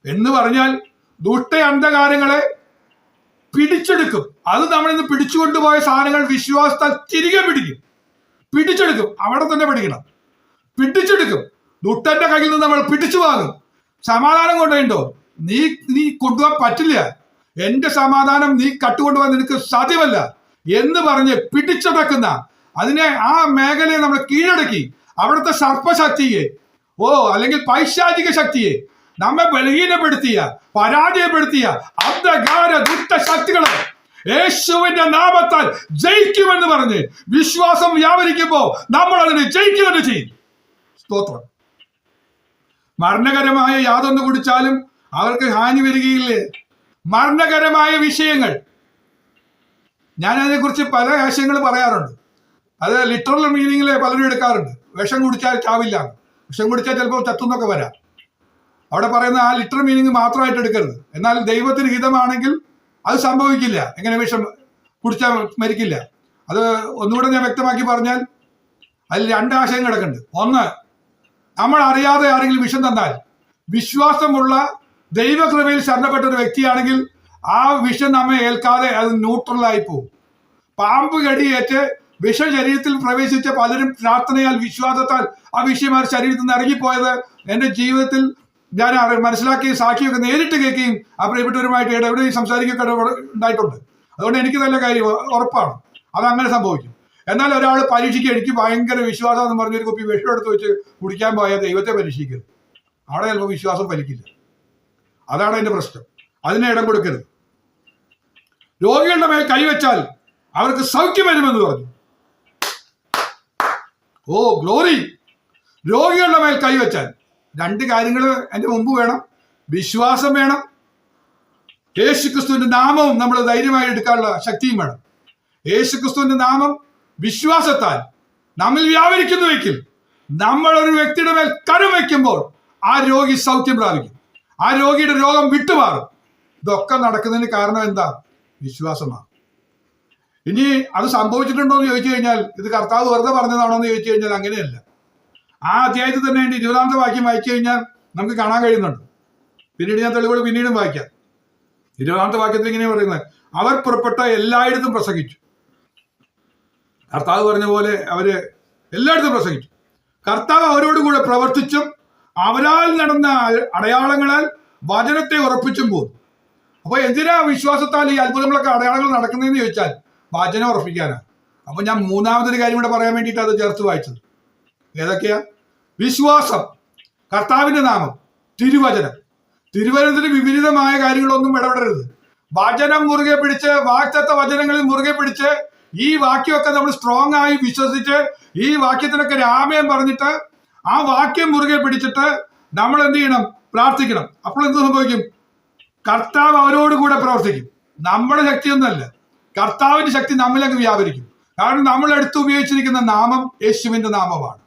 എന്ന് പറഞ്ഞാൽ ദുഷ്ട അന്ധകാരങ്ങളെ പിടിച്ചെടുക്കും. അത് നമ്മളിന്ന് പിടിച്ചുകൊണ്ടുപോയ സാധനങ്ങൾ വിശ്വാസത്താൽ തിരികെ പിടിച്ചെടുക്കും. അവിടെ തന്നെ പഠിക്കണം. പിടിച്ചെടുക്കും. ദുഷ്ടന്റെ കയ്യിൽ നിന്ന് നമ്മൾ പിടിച്ചു വാങ്ങും. സമാധാനം കൊണ്ടുപോയിട്ടോ? നീ കൊണ്ടുപോകാൻ പറ്റില്ല. എന്റെ സമാധാനം നീ കട്ടുകൊണ്ടുപോകാൻ നിനക്ക് സാധ്യമല്ല എന്ന് പറഞ്ഞ് പിടിച്ചടക്കുന്ന അതിനെ, ആ മേഖലയെ നമ്മൾ കീഴടക്കി അവിടുത്തെ സർപ്പശക്തിയെ അല്ലെങ്കിൽ പൈശാചിക ശക്തിയെ നമ്മെ ബലഹീനപ്പെടുത്തിയ, പരാജയപ്പെടുത്തിയ അന്ധകാര ദുഷ്ട ശക്തികളെ യേശുവിന്റെ നാമത്താൽ ജയിക്കുമെന്ന് പറഞ്ഞ് വിശ്വാസം വ്യാപരിക്കുമ്പോൾ നമ്മൾ അതിനെ ജയിക്കുമെന്ന് ചെയ്യും. സ്തോത്രം. മരണകരമായ യാതൊന്ന് കുടിച്ചാലും അവർക്ക് ഹാനി വരികയില്ലേ? മരണകരമായ വിഷയങ്ങൾ, ഞാൻ അതിനെക്കുറിച്ച് പല ആശയങ്ങൾ പറയാറുണ്ട്. അത് ലിറ്ററൽ മീനിങ്ങിൽ പലരും എടുക്കാറുണ്ട്. വിഷം കുടിച്ചാൽ ചാവില്ല, വിഷം കുടിച്ചാൽ ചിലപ്പോൾ ചത്തുന്നൊക്കെ വരാം. അവിടെ പറയുന്ന ആ ലിറ്ററൽ മീനിങ് മാത്രമായിട്ട് എടുക്കരുത്. എന്നാൽ ദൈവത്തിന് ഹിതമാണെങ്കിൽ അത് സംഭവിക്കില്ല. എങ്ങനെ വിഷം കുടിച്ചാൽ മരിക്കില്ല? അത് ഒന്നുകൂടെ ഞാൻ വ്യക്തമാക്കി പറഞ്ഞാൽ അതിൽ 2 ആശയം കിടക്കുന്നുണ്ട്. ഒന്ന്, നമ്മൾ അറിയാതെ ആരെങ്കിലും വിഷം തന്നാൽ വിശ്വാസമുള്ള ദൈവകൃപയിൽ ശരണപ്പെട്ട ഒരു വ്യക്തിയാണെങ്കിൽ ആ വിഷം നമ്മെ ഏൽക്കാതെ അത് ന്യൂട്രലായി പോകും. പാമ്പ് കടിയേറ്റ് വിഷം ശരീരത്തിൽ പ്രവേശിച്ച പലരും പ്രാർത്ഥനയാൽ വിശ്വാസത്താൽ ആ വിഷയം ആ ശരീരത്തിൽ നിന്ന് ഇറങ്ങിപ്പോയത് എൻ്റെ ജീവിതത്തിൽ ഞാൻ മനസ്സിലാക്കി സാക്ഷിയൊക്കെ നേരിട്ട് കേൾക്കുകയും ആ പ്രിയപ്പെട്ടവരുമായിട്ട് എവിടെയും സംസാരിക്കുകയൊക്കെ ഉണ്ടായിട്ടുണ്ട്. അതുകൊണ്ട് എനിക്ക് നല്ല കാര്യം ഉറപ്പാണ് അതങ്ങനെ സംഭവിക്കും. എന്നാൽ ഒരാൾ പരീക്ഷിക്കുക, എനിക്ക് ഭയങ്കര വിശ്വാസം എന്ന് പറഞ്ഞൊരു കുപ്പി വിഷം എടുത്ത് വെച്ച് കുടിക്കാൻ പോയാൽ ദൈവത്തെ പരീക്ഷിക്കരുത്. അവിടെ ചിലപ്പോൾ വിശ്വാസം ഫലിക്കില്ല. അതാണ് അതിന്റെ പ്രശ്നം. അതിനെ ഇടം കൊടുക്കരുത്. രോഗികളുടെ മേൽ കൈവച്ചാൽ അവർക്ക് സൗഖ്യം വരുമെന്ന് പറഞ്ഞു. ഓ ഗ്ലോറി! രോഗികളുടെ മേൽ കൈവച്ചാൽ രണ്ട് കാര്യങ്ങൾ എൻ്റെ മുമ്പ് വേണം. വിശ്വാസം വേണം, യേശുക്രിസ്തുവിന്റെ നാമവും നമ്മൾ ധൈര്യമായി എടുക്കാനുള്ള ശക്തിയും വേണം. യേശുക്രിസ്തുവിന്റെ നാമം വിശ്വാസത്താൽ നമ്മിൽ വ്യാപരിക്കുന്നുവെങ്കിൽ നമ്മൾ ഒരു വ്യക്തിയുടെ മേൽ കരം വയ്ക്കുമ്പോൾ ആ രോഗി സൗഖ്യം പ്രാപിക്കും, ആ രോഗിയുടെ രോഗം വിട്ടുമാറും. ഇതൊക്കെ നടക്കുന്നതിന് കാരണം എന്താ? വിശ്വാസമാണ്. ഇനി അത് സംഭവിച്ചിട്ടുണ്ടോ എന്ന് ചോദിച്ചു കഴിഞ്ഞാൽ, ഇത് കർത്താവ് വെറുതെ പറഞ്ഞതാണോ എന്ന് ചോദിച്ചു കഴിഞ്ഞാൽ അങ്ങനെയല്ല. ആ അധ്യായത്തിൽ തന്നെ 20-ാമത്തെ വാക്യം വായിച്ചു കഴിഞ്ഞാൽ നമുക്ക് കാണാൻ കഴിയുന്നുണ്ട്. പിന്നീട് ഞാൻ തെളിവുകൾ പിന്നീടും വായിക്കാം. 20-ാമത്തെ വാക്യത്തിൽ ഇങ്ങനെ പറയുന്നത്, അവർ പുറപ്പെട്ട എല്ലായിടത്തും പ്രസംഗിച്ചു. കർത്താവ് പറഞ്ഞ പോലെ അവര് എല്ലായിടത്തും പ്രസംഗിച്ചു. കർത്താവ് അവരോട് കൂടെ പ്രവർത്തിച്ചും അവരാൽ നടന്ന അടയാളങ്ങളാൽ വചനത്തെ ഉറപ്പിച്ചും പോകും. അപ്പൊ എന്തിനാ വിശ്വാസത്താൽ ഈ അത്ഭുതങ്ങളൊക്കെ അടയാളങ്ങൾ നടക്കുന്നതെന്ന് ചോദിച്ചാൽ വചനം ഉറപ്പിക്കാനാണ്. അപ്പൊ ഞാൻ മൂന്നാമതൊരു കാര്യം കൂടെ പറയാൻ വേണ്ടിയിട്ട് അത് ചേർത്ത് വായിച്ചത്. ഏതൊക്കെയാ? വിശ്വാസം, കർത്താവിന്റെ നാമം, തിരുവചനം. തിരുവചനത്തിന് വിപരീതമായ കാര്യങ്ങളൊന്നും ഇടപെടരുത്. വചനം മുറുകെ പിടിച്ച്, വാക്തത്വ വചനങ്ങളിൽ മുറുകെ പിടിച്ച് ഈ വാക്യമൊക്കെ നമ്മൾ സ്ട്രോങ് ആയി വിശ്വസിച്ച് ഈ വാക്യത്തിനൊക്കെ രാമയം പറഞ്ഞിട്ട് ആ വാക്യം മുറുകെ പിടിച്ചിട്ട് നമ്മൾ എന്ത് ചെയ്യണം? പ്രാർത്ഥിക്കണം. അപ്പോൾ എന്ത് സംഭവിക്കും? കർത്താവ് അവരോട് കൂടെ പ്രവർത്തിക്കും. നമ്മുടെ ശക്തിയൊന്നുമല്ല, കർത്താവിന്റെ ശക്തി നമ്മിലങ്ങ് വ്യാപരിക്കും. കാരണം നമ്മൾ എടുത്ത് ഉപയോഗിച്ചിരിക്കുന്ന നാമം യേശുവിന്റെ നാമമാണ്.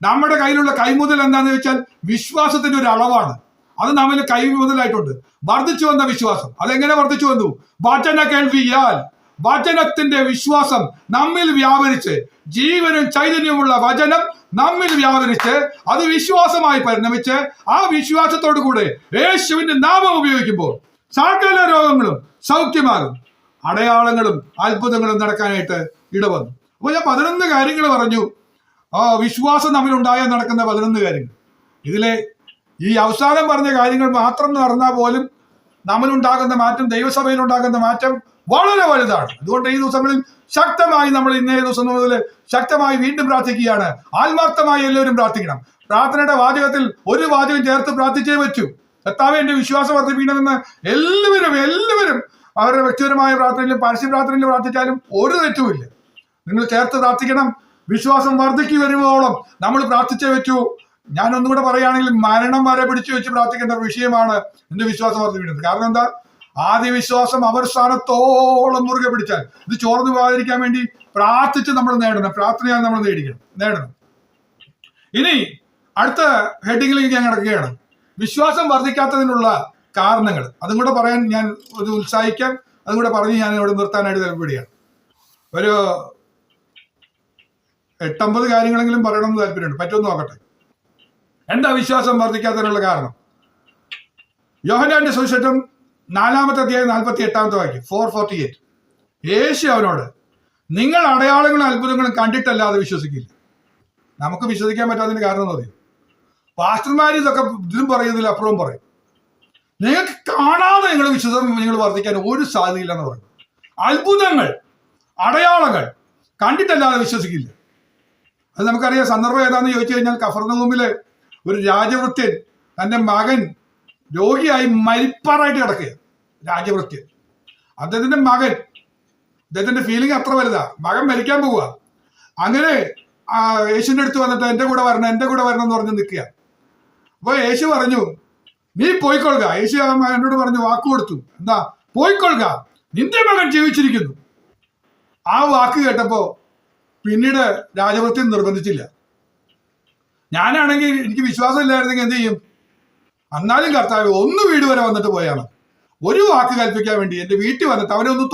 നമ്മുടെ കയ്യിലുള്ള കൈമുതൽ എന്താന്ന് വെച്ചാൽ വിശ്വാസത്തിന്റെ ഒരു അളവാണ്. അത് നമ്മിൽ കൈമുതലായിട്ടുണ്ട്. വർദ്ധിച്ചു വന്ന വിശ്വാസം. അതെങ്ങനെ വർദ്ധിച്ചു വന്നു? വചന കേൾവിയാൽ. വചനത്തിന്റെ വിശ്വാസം നമ്മിൽ വ്യാപരിച്ച്, ജീവനും ചൈതന്യമുള്ള വചനം നമ്മിൽ വ്യാപരിച്ച് അത് വിശ്വാസമായി പരിണമിച്ച് ആ വിശ്വാസത്തോടു കൂടെ യേശുവിന്റെ നാമം ഉപയോഗിക്കുമ്പോൾ സകല രോഗങ്ങളും സൗഖ്യമാകും, അടയാളങ്ങളും അത്ഭുതങ്ങളും നടക്കാനായിട്ട് ഇടവന്നു. അപ്പോൾ ഞാൻ 11 കാര്യങ്ങൾ പറഞ്ഞു. വിശ്വാസം നമ്മിലുണ്ടായാൽ നടക്കുന്ന 11 കാര്യങ്ങൾ. ഇതിലെ ഈ അവസാനം പറഞ്ഞ കാര്യങ്ങൾ മാത്രം നടന്നാൽ പോലും നമ്മളുണ്ടാകുന്ന മാറ്റം, ദൈവസഭയിൽ ഉണ്ടാകുന്ന മാറ്റം വളരെ വലുതാണ്. അതുകൊണ്ട് ഈ ദിവസങ്ങളിൽ ശക്തമായി നമ്മൾ ഇന്നേ ദിവസം മുതൽ ശക്തമായി വീണ്ടും പ്രാർത്ഥിക്കുകയാണ്. ആത്മാർത്ഥമായി എല്ലാവരും പ്രാർത്ഥിക്കണം. പ്രാർത്ഥനയുടെ വാചകത്തിൽ ഒരു വാചകം ചേർത്ത് പ്രാർത്ഥിച്ചേ പറ്റൂ. കർത്താവേ എന്റെ വിശ്വാസം വർദ്ധിപ്പിക്കണമെന്ന് എല്ലാവരും അവരുടെ വ്യക്തിപരമായ പ്രാർത്ഥനയിലും പരസ്യ പ്രാർത്ഥനയിലും പ്രാർത്ഥിച്ചാലും ഒരു തെറ്റുമില്ല. നിങ്ങൾ ചേർത്ത് പ്രാർത്ഥിക്കണം. വിശ്വാസം വർദ്ധിച്ചു വരുമ്പോളം നമ്മൾ പ്രാർത്ഥിച്ചേ പറ്റൂ. ഞാൻ ഒന്നുകൂടെ പറയുകയാണെങ്കിൽ മരണം വരെ പിടിച്ചു വെച്ച് പ്രാർത്ഥിക്കേണ്ട ഒരു വിഷയമാണ് എന്റെ വിശ്വാസം വർദ്ധിപ്പിക്കുന്നത്. കാരണം എന്താ? ആദ്യ വിശ്വാസം അവസാനത്തോളം മുറുകെ പിടിച്ചാൽ ഇത് ചോർന്നു പോകാതിരിക്കാൻ വേണ്ടി പ്രാർത്ഥിച്ച് നമ്മൾ നേടണം. പ്രാർത്ഥനയാൽ നമ്മൾ നേടണം. ഇനി അടുത്ത ഹെഡിങ്ങിലേക്ക് ഞാൻ കിടക്കുകയാണ്. വിശ്വാസം വർദ്ധിക്കാത്തതിനുള്ള കാരണങ്ങൾ. അതും കൂടെ പറയാൻ ഞാൻ ഒരു ഉത്സാഹിക്കാൻ, അതും കൂടെ പറഞ്ഞ് ഞാൻ ഇവിടെ നിർത്താനായിട്ട് താല്പര്യമാണ്. ഒരു 8-9 കാര്യങ്ങളെങ്കിലും പറയണമെന്ന് താല്പര്യമുണ്ട്. പറ്റുമെന്ന് നോക്കട്ടെ. എന്താ വിശ്വാസം വർദ്ധിക്കാത്തതിനുള്ള കാരണം? യോഹന്നാന്റെ സുവിശേഷം 4-ാമത്തെ അധ്യായം 48-ാമത്തെ വാക്യം 4:48. യേശു അവനോട്, നിങ്ങൾ അടയാളങ്ങളും അത്ഭുതങ്ങളും കണ്ടിട്ടല്ലാതെ വിശ്വസിക്കില്ല. നമുക്ക് വിശ്വസിക്കാൻ പറ്റാത്തതിന് കാരണം എന്ന് പറയും. പാസ്റ്റർമാർ ഇതൊക്കെ ഇതിലും പറയുന്നതിൽ അപ്പുറവും പറയും. നിങ്ങൾക്ക് കാണാതെ നിങ്ങൾ വർദ്ധിക്കാൻ ഒരു സാധ്യതയില്ലെന്ന് പറയും. അത്ഭുതങ്ങൾ, അടയാളങ്ങൾ കണ്ടിട്ടല്ലാതെ വിശ്വസിക്കില്ല. അത് നമുക്കറിയാം. സന്ദർഭം ഏതാണെന്ന് ചോദിച്ചു കഴിഞ്ഞാൽ, കഫർന്നഹൂമിലെ ഒരു രാജവൃത്യൻ തന്റെ മകൻ രോഗിയായി മരിപ്പാറായിട്ട് കിടക്കുക. രാജവൃത്യൻ, അദ്ദേഹത്തിന്റെ മകൻ, അദ്ദേഹത്തിന്റെ ഫീലിംഗ് അത്ര വലുതാ. മകൻ മരിക്കാൻ പോവുക. അങ്ങനെ യേശുവിന്റെ അടുത്ത് വന്നിട്ട് എന്റെ കൂടെ വരണം എന്ന് പറഞ്ഞ് നിൽക്കുക. അപ്പൊ യേശു പറഞ്ഞു, നീ പോയിക്കൊള്ളുക. യേശു എന്നോട് പറഞ്ഞു, വാക്ക് കൊടുത്തു. എന്താ? പോയിക്കൊള്ളുക, നിന്റെ മകൻ ജീവിച്ചിരിക്കുന്നു. ആ വാക്ക് കേട്ടപ്പോ പിന്നീട് രാജവൃത്യൻ നിർബന്ധിച്ചില്ല. ഞാനാണെങ്കിൽ എനിക്ക് വിശ്വാസം ഇല്ലായിരുന്നെങ്കിൽ എന്ത് ചെയ്യും? എന്നാലും കർത്താവ് ഒന്ന് വീട് വരെ വന്നിട്ട് പോയാണ് ഒരു വാക്ക് കൽപ്പിക്കാൻ വേണ്ടി എന്റെ വീട്ടിൽ വന്നിട്ട് അവനെ ഒന്ന്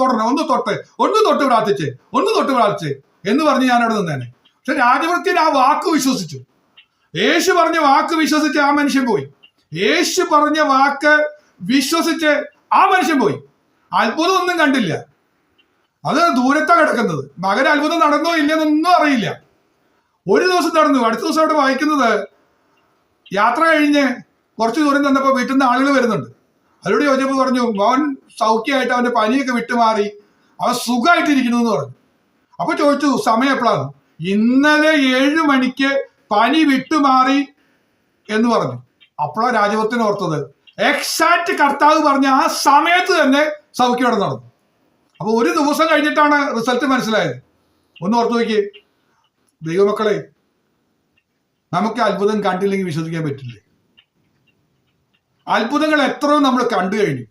തൊട്ട് പ്രാർത്ഥിച്ച് എന്ന് പറഞ്ഞ് ഞാൻ അവിടെ നിന്നേനെ. പക്ഷെ രാജവൃത്യൻ ആ വാക്ക് വിശ്വസിച്ചു. യേശു പറഞ്ഞ വാക്ക് വിശ്വസിച്ച് ആ മനുഷ്യൻ പോയി. യേശു പറഞ്ഞ വാക്ക് വിശ്വസിച്ച് ആ മനുഷ്യൻ പോയി. അത്ഭുതം ഒന്നും കണ്ടില്ല, അത് ദൂരത്താ കിടക്കുന്നത്. മകൻ അത്ഭുതം നടന്നോ ഇല്ലെന്നൊന്നും അറിയില്ല. ഒരു ദിവസം നടന്നു. അടുത്ത ദിവസം അവിടെ വായിക്കുന്നത്, യാത്ര കഴിഞ്ഞ് കുറച്ച് ദൂരം തന്നപ്പോൾ വീട്ടിൽ നിന്ന് ആളുകൾ വരുന്നുണ്ട്. അവരോട് ചോദിച്ചപ്പോൾ പറഞ്ഞു, മോൻ സൗഖ്യമായിട്ട് അവന്റെ പനിയൊക്കെ വിട്ടുമാറി, അവൻ സുഖമായിട്ടിരിക്കുന്നു എന്ന് പറഞ്ഞു. അപ്പൊ ചോദിച്ചു സമയം എപ്പോഴാണ്? ഇന്നലെ 7 മണിക്ക് പനി വിട്ടുമാറി എന്ന് പറഞ്ഞു. അപ്പോഴാണ് രാജഭക്തൻ ഓർത്തത്, എക്സാക്ട് കർത്താവ് പറഞ്ഞ ആ സമയത്ത് തന്നെ സൗഖ്യം അവിടെ നടന്നു. അപ്പൊ ഒരു ദിവസം കഴിഞ്ഞിട്ടാണ് റിസൾട്ട് മനസ്സിലായത്. ഒന്ന് ഓർത്തു നോക്കിയേ ദൈവമക്കളെ, നമുക്ക് അത്ഭുതം കണ്ടില്ലെങ്കിൽ വിശ്വസിക്കാൻ പറ്റില്ലേ? അത്ഭുതങ്ങൾ എത്രയോ നമ്മൾ കണ്ടു കഴിഞ്ഞു.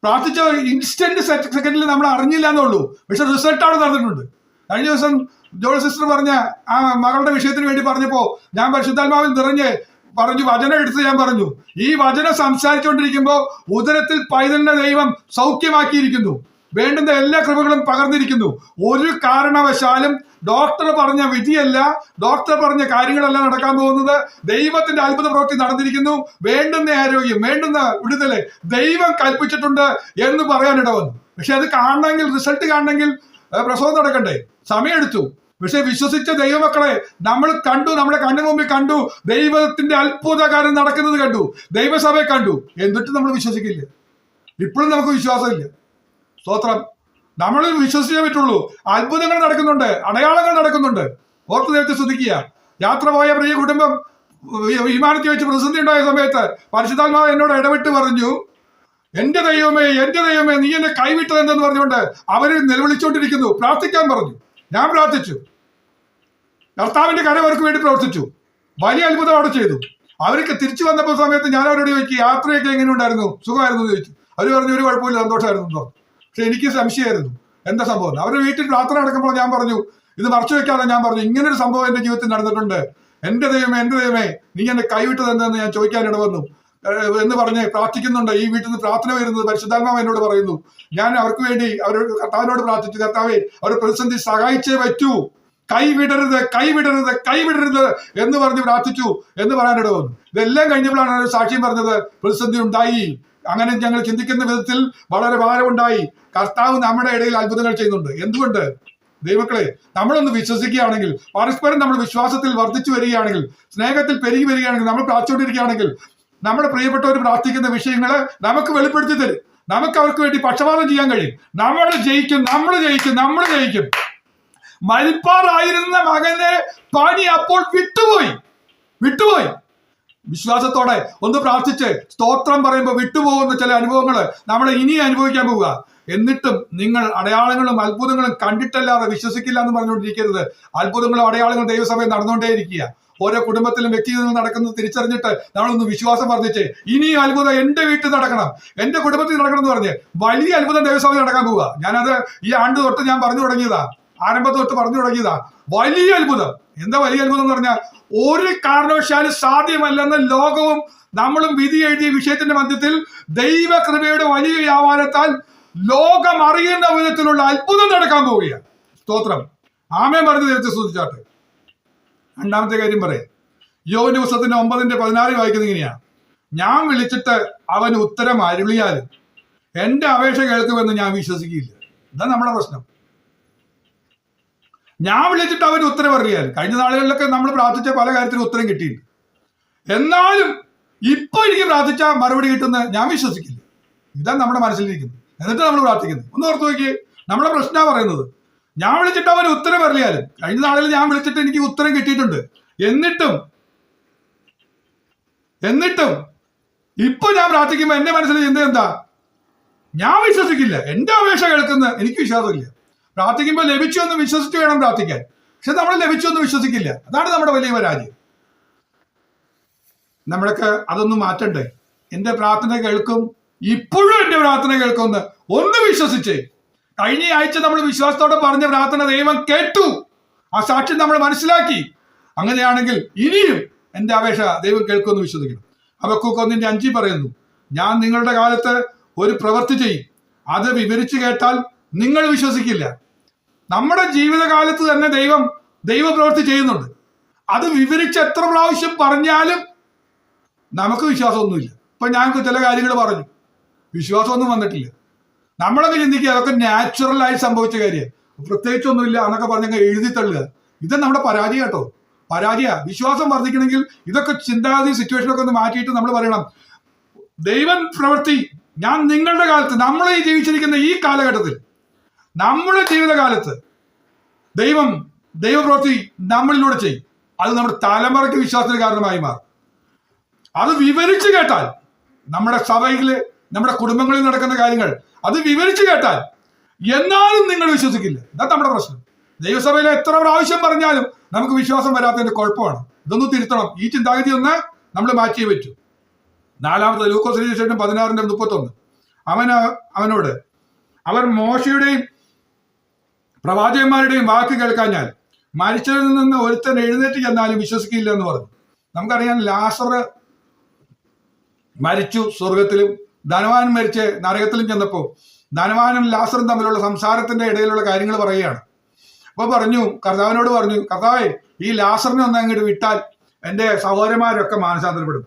പ്രാർത്ഥിച്ച ഇൻസ്റ്റന്റ് സെക്കൻഡിൽ നമ്മൾ അറിഞ്ഞില്ല എന്നുള്ളൂ, പക്ഷെ റിസൾട്ട് അവിടെ നടന്നിട്ടുണ്ട്. കഴിഞ്ഞ ദിവസം ജോൾ സിസ്റ്റർ പറഞ്ഞ ആ മകളുടെ വിഷയത്തിന് വേണ്ടി പറഞ്ഞപ്പോ ഞാൻ പരിശുദ്ധാത്മാവിൽ നിറഞ്ഞ് പറഞ്ഞു, വചനം എടുത്ത് ഞാൻ പറഞ്ഞു, ഈ വചനം സംസാരിച്ചുകൊണ്ടിരിക്കുമ്പോൾ ഉദരത്തിൽ പൈതലിന്റെ ദൈവം സൗഖ്യമാക്കിയിരിക്കുന്നു, വേണ്ടുന്ന എല്ലാ കൃപകളും പകർന്നിരിക്കുന്നു. ഒരു കാരണവശാലും ഡോക്ടർ പറഞ്ഞ വിധിയല്ല, ഡോക്ടർ പറഞ്ഞ കാര്യങ്ങളല്ല നടക്കാൻ പോകുന്നത്. ദൈവത്തിന്റെ അത്ഭുത പ്രവൃത്തി നടന്നിരിക്കുന്നു. വേണ്ടുന്ന ആരോഗ്യം, വേണ്ടുന്ന വിടുതല് ദൈവം കൽപ്പിച്ചിട്ടുണ്ട് എന്ന് പറയാനിട വന്നു. പക്ഷെ അത് കാണണമെങ്കിൽ, റിസൾട്ട് കാണണമെങ്കിൽ പ്രസവം നടക്കണ്ടേ? സമയമെടുത്തു. പക്ഷെ വിശ്വസിച്ച ദൈവമക്കളെ നമ്മൾ കണ്ടു, നമ്മുടെ കണ്ണു മുമ്പിൽ കണ്ടു, ദൈവത്തിന്റെ അത്ഭുതകാര്യം നടക്കുന്നത് കണ്ടു, ദൈവസഭയെ കണ്ടു. എന്നിട്ട് നമ്മൾ വിശ്വസിക്കില്ല. ഇപ്പോഴും നമുക്ക് വിശ്വാസമില്ല. സ്തോത്രം. നമ്മൾ വിശ്വസിച്ചേ പറ്റുള്ളൂ. അത്ഭുതങ്ങൾ നടക്കുന്നുണ്ട്, അടയാളങ്ങൾ നടക്കുന്നുണ്ട്. ഓർത്ത് ദൈവത്തെ സ്തുതിക്കുക. യാത്ര പോയ പ്രിയ കുടുംബം വിമാനത്തിൽ വെച്ച് പ്രതിസന്ധി ഉണ്ടായ സമയത്ത് പരിശുദ്ധാത്മാവ് എന്നോട് ഇടപെട്ട് പറഞ്ഞു, എന്റെ ദൈവമേ, എന്റെ ദൈവമേ, നീ എന്നെ കൈവിട്ടത് എന്തെന്ന് പറഞ്ഞുകൊണ്ട് അവര് നിലവിളിച്ചുകൊണ്ടിരിക്കുന്നു. പ്രാർത്ഥിക്കാൻ പറഞ്ഞു. ഞാൻ പ്രാർത്ഥിച്ചു. കർത്താവിന്റെ കരം അവർക്ക് വേണ്ടി പ്രവർത്തിച്ചു. വലിയ അത്ഭുതം അവിടെ ചെയ്തു. അവർക്ക് തിരിച്ചു വന്നപ്പോൾ സമയത്ത് ഞാൻ അവരോട് ചോദിച്ചു, യാത്രയൊക്കെ എങ്ങനെ ഉണ്ടായിരുന്നു, സുഖമായിരുന്നു എന്ന് ചോദിച്ചു. അവർ പറഞ്ഞു, ഒരു കുഴപ്പമില്ല, സന്തോഷമായിരുന്നു എന്ന് പറഞ്ഞു. പക്ഷെ എനിക്ക് സംശയമായിരുന്നു എന്താ സംഭവം. അവരുടെ വീട്ടിൽ പ്രാർത്ഥന നടക്കുമ്പോൾ ഞാൻ പറഞ്ഞു, ഇത് മറച്ചു വെക്കാതെ ഞാൻ പറഞ്ഞു, ഇങ്ങനൊരു സംഭവം എന്റെ ജീവിതത്തിൽ നടന്നിട്ടുണ്ട്. എന്റെ ദൈവമേ, എന്റെ ദൈവമേ, നീ എന്നെ കൈവിട്ടത് എന്താന്ന് ഞാൻ ചോദിക്കാനിട വന്നു എന്ന് പറഞ്ഞ് പ്രാർത്ഥിക്കുന്നുണ്ട്. ഈ വീട്ടിൽ നിന്ന് പ്രാർത്ഥന വരുന്നത് പരിശുദ്ധാത്മാവ് എന്നോട് പറയുന്നു. ഞാൻ അവർക്ക് വേണ്ടി അവരോട് കർത്താവിനോട് പ്രാർത്ഥിച്ചു, കർത്താവേ അവരുടെ പ്രതിസന്ധി സഹായിച്ചേ പറ്റൂ, കൈവിടരുത്, കൈവിടരുത്, കൈവിടരുത് എന്ന് പറഞ്ഞ് പ്രാർത്ഥിച്ചു എന്ന് പറയാനിട വന്നു. ഇതെല്ലാം കഴിഞ്ഞപ്പോഴാണ് ഒരു സാക്ഷ്യം പറഞ്ഞത്, പ്രതിസന്ധി ഉണ്ടായി, അങ്ങനെ ഞങ്ങൾ ചിന്തിക്കുന്ന വിധത്തിൽ വളരെ ഭാരമുണ്ടായി. കർത്താവ് നമ്മുടെ ഇടയിൽ അത്ഭുതങ്ങൾ ചെയ്യുന്നുണ്ട്. എന്തുകൊണ്ട്? ദൈവമക്കളെ, നമ്മളൊന്ന് വിശ്വസിക്കുകയാണെങ്കിൽ, പരസ്പരം നമ്മൾ വിശ്വാസത്തിൽ വർദ്ധിച്ചു വരികയാണെങ്കിൽ, സ്നേഹത്തിൽ പെരുകി വരികയാണെങ്കിൽ, നമ്മൾ പ്രാർത്ഥിച്ചുകൊണ്ടിരിക്കുകയാണെങ്കിൽ, നമ്മുടെ പ്രിയപ്പെട്ടവർ പ്രാർത്ഥിക്കുന്ന വിഷയങ്ങള് നമുക്ക് വെളിപ്പെടുത്തി തരും. നമുക്ക് അവർക്ക് വേണ്ടി പക്ഷപാതം ചെയ്യാൻ കഴിയും. നമ്മൾ ജയിക്കും, നമ്മൾ ജയിക്കും, നമ്മൾ ജയിക്കും. മരിപ്പാറായിരുന്ന മകനെ പനി അപ്പോൾ വിട്ടുപോയി. വിശ്വാസത്തോടെ ഒന്ന് പ്രാർത്ഥിച്ച് സ്തോത്രം പറയുമ്പോൾ വിട്ടുപോകുന്ന ചില അനുഭവങ്ങൾ നമ്മൾ ഇനി അനുഭവിക്കാൻ പോവുക. എന്നിട്ടും നിങ്ങൾ അടയാളങ്ങളും അത്ഭുതങ്ങളും കണ്ടിട്ടല്ലാതെ വിശ്വസിക്കില്ല എന്ന് പറഞ്ഞുകൊണ്ടിരിക്കരുത്. അത്ഭുതങ്ങളും അടയാളങ്ങളും ദൈവസഭയിൽ നടന്നുകൊണ്ടേയിരിക്കുക. ഓരോ കുടുംബത്തിലും വ്യക്തിഗതങ്ങൾ നടക്കുന്നത് തിരിച്ചറിഞ്ഞിട്ട് നമ്മളൊന്ന് വിശ്വാസം വർദ്ധിച്ച് ഇനിയും അത്ഭുതം എന്റെ വീട്ടിൽ നടക്കണം, എന്റെ കുടുംബത്തിൽ നടക്കണം എന്ന് പറഞ്ഞ് വലിയ അത്ഭുതം ദൈവസഭയിൽ നടക്കാൻ പോവുക. ഞാനത് ഈ ആണ്ട് തൊട്ട് ഞാൻ പറഞ്ഞു തുടങ്ങിയതാ, ആരംഭത്തിൽ തൊട്ട് പറഞ്ഞു തുടങ്ങിയതാ. വലിയ അത്ഭുതം. എന്താ വലിയ അത്ഭുതം എന്ന് പറഞ്ഞാൽ, ഒരു കാരണവശാലും സാധ്യമല്ലെന്ന് ലോകവും നമ്മളും വിധി എഴുതിയ വിഷയത്തിന്റെ മധ്യത്തിൽ ദൈവകൃപയുടെ വലിയ വ്യാപാരത്താൽ ലോകം അറിയുന്ന വിധത്തിലുള്ള അത്ഭുതം നടക്കാൻ പോവുകയാണ്. സ്തോത്രം. ആമേൻ പറഞ്ഞ് ദൈവത്തെ സ്തുതിച്ചാട്ടെ. രണ്ടാമത്തെ കാര്യം പറയാം. യോബിന്റെ പുസ്തകത്തിന്റെ 9:16 വായിക്കുന്നത് ഇങ്ങനെയാണ്, ഞാൻ വിളിച്ചിട്ട് അവന് ഉത്തരം അരുളിയാലും എന്റെ അപേക്ഷ കേൾക്കുമെന്ന് ഞാൻ വിശ്വസിക്കില്ല. ഇതാ നമ്മുടെ പ്രശ്നം. ഞാൻ വിളിച്ചിട്ട് അവന് ഉത്തരം അറിയാൻ. കഴിഞ്ഞ നാളുകളിലൊക്കെ നമ്മൾ പ്രാർത്ഥിച്ച പല കാര്യത്തിലും ഉത്തരം കിട്ടിയിട്ടുണ്ട്. എന്നാലും ഇപ്പൊ എനിക്ക് പ്രാർത്ഥിച്ച മറുപടി കിട്ടുന്ന ഞാൻ വിശ്വസിക്കില്ല. ഇതാണ് നമ്മുടെ മനസ്സിലിരിക്കുന്നത്. എന്നിട്ട് നമ്മൾ പ്രാർത്ഥിക്കുന്നത്. ഒന്ന് ഓർത്ത് നോക്കിയേ, നമ്മുടെ പ്രശ്നമാണ് പറയുന്നത്. ഞാൻ വിളിച്ചിട്ട് അവന് ഉത്തരം അറിയാലും, കഴിഞ്ഞ നാളിൽ ഞാൻ വിളിച്ചിട്ട് എനിക്ക് ഉത്തരം കിട്ടിയിട്ടുണ്ട്. എന്നിട്ടും ഇപ്പൊ ഞാൻ പ്രാർത്ഥിക്കുമ്പോ എന്റെ മനസ്സിൽ ചിന്ത എന്താ? ഞാൻ വിശ്വസിക്കില്ല. എന്റെ അപേക്ഷ കേൾക്കുന്ന എനിക്ക് വിശ്വാസമില്ല. പ്രാർത്ഥിക്കുമ്പോൾ ലഭിച്ചു എന്ന് വിശ്വസിച്ച് വേണം പ്രാർത്ഥിക്കാൻ. പക്ഷെ നമ്മൾ ലഭിച്ചു എന്ന് വിശ്വസിക്കില്ല. അതാണ് നമ്മുടെ വലിയ പരാജയം. നമ്മളൊക്കെ അതൊന്നും മാറ്റണ്ടേ? എന്റെ പ്രാർത്ഥന കേൾക്കും, ഇപ്പോഴും എന്റെ പ്രാർത്ഥന കേൾക്കുമെന്ന് ഒന്ന് വിശ്വസിച്ചേ. കഴിഞ്ഞ ആഴ്ച നമ്മൾ വിശ്വാസത്തോടെ പറഞ്ഞ പ്രാർത്ഥന ദൈവം കേട്ടു. ആ സാക്ഷ്യം നമ്മൾ മനസ്സിലാക്കി. അങ്ങനെയാണെങ്കിൽ ഇനിയും എന്റെ അപേക്ഷ ദൈവം കേൾക്കുമെന്ന് വിശ്വസിക്കണം. ഹബക്കൂക്ക് 1:5 പറയുന്നു, ഞാൻ നിങ്ങളുടെ കാലത്ത് ഒരു പ്രവൃത്തി ചെയ്യും, അത് വിവരിച്ചു കേട്ടാൽ നിങ്ങൾ വിശ്വസിക്കില്ല. നമ്മുടെ ജീവിതകാലത്ത് തന്നെ ദൈവപ്രവൃത്തി ചെയ്യുന്നുണ്ട്. അത് വിവരിച്ച് എത്ര പ്രാവശ്യം പറഞ്ഞാലും നമുക്ക് വിശ്വാസമൊന്നുമില്ല. ഇപ്പൊ ഞാൻ ചില കാര്യങ്ങൾ പറഞ്ഞു, വിശ്വാസമൊന്നും വന്നിട്ടില്ല. നമ്മളൊക്കെ ചിന്തിക്കുക അതൊക്കെ നാച്ചുറലായി സംഭവിച്ച കാര്യം, പ്രത്യേകിച്ചൊന്നുമില്ല എന്നൊക്കെ പറഞ്ഞങ്ങ് എഴുതി തള്ളുക. ഇത് നമ്മുടെ പരാജയം കേട്ടോ, പരാജയ. വിശ്വാസം വർദ്ധിക്കണമെങ്കിൽ ഇതൊക്കെ ചിന്താഗതി സിറ്റുവേഷനൊക്കെ ഒന്ന് മാറ്റിയിട്ട് നമ്മൾ പറയണം, ദൈവം പ്രവൃത്തി ഞാൻ നിങ്ങളുടെ കാലത്ത്, നമ്മൾ ഈ ജീവിച്ചിരിക്കുന്ന ഈ കാലഘട്ടത്തിൽ, നമ്മുടെ ജീവിതകാലത്ത് ദൈവപ്രവൃത്തി നമ്മളിലൂടെ ചെയ്യും. അത് നമ്മുടെ തലമുറയ്ക്ക് വിശ്വാസത്തിന് കാരണമായി മാറും. അത് വിവരിച്ചു കേട്ടാൽ, നമ്മുടെ സഭയില് നമ്മുടെ കുടുംബങ്ങളിൽ നടക്കുന്ന കാര്യങ്ങൾ അത് വിവരിച്ചു കേട്ടാൽ എന്നാലും നിങ്ങൾ വിശ്വസിക്കില്ല. ഇതാ നമ്മുടെ പ്രശ്നം. ദൈവസഭയിലെ എത്ര പ്രാവശ്യം പറഞ്ഞാലും നമുക്ക് വിശ്വാസം വരാത്തതിന്റെ കുഴപ്പമാണ്. ഇതൊന്നും തിരുത്തണം. ഈ ചിന്താഗതി ഒന്ന് നമ്മൾ മാറ്റിയേ പറ്റൂ. 4 ലൂക്കോസ് 16:31 അവനോട് അവർ മോശയുടെയും പ്രവാചകന്മാരുടെയും വാക്ക് കേൾക്കാഞ്ഞാൽ മരിച്ചതിൽ നിന്ന് ഒരുത്തൻ എഴുന്നേറ്റ് ചെന്നാലും വിശ്വസിക്കില്ല എന്ന് പറഞ്ഞു. നമുക്കറിയാം, ലാസർ മരിച്ചു സ്വർഗത്തിലും, ധനവാൻ മരിച്ച് നരകത്തിലും ചെന്നപ്പോൾ ധനവാനും ലാസറും തമ്മിലുള്ള സംസാരത്തിന്റെ ഇടയിലുള്ള കാര്യങ്ങൾ പറയുകയാണ്. അപ്പൊ കർത്താവിനോട് പറഞ്ഞു, കർത്താവേ, ഈ ലാസറിനെ ഒന്ന് അങ്ങോട്ട് വിട്ടാൽ എൻ്റെ സഹോദരന്മാരൊക്കെ മാനസാന്തരപ്പെടും,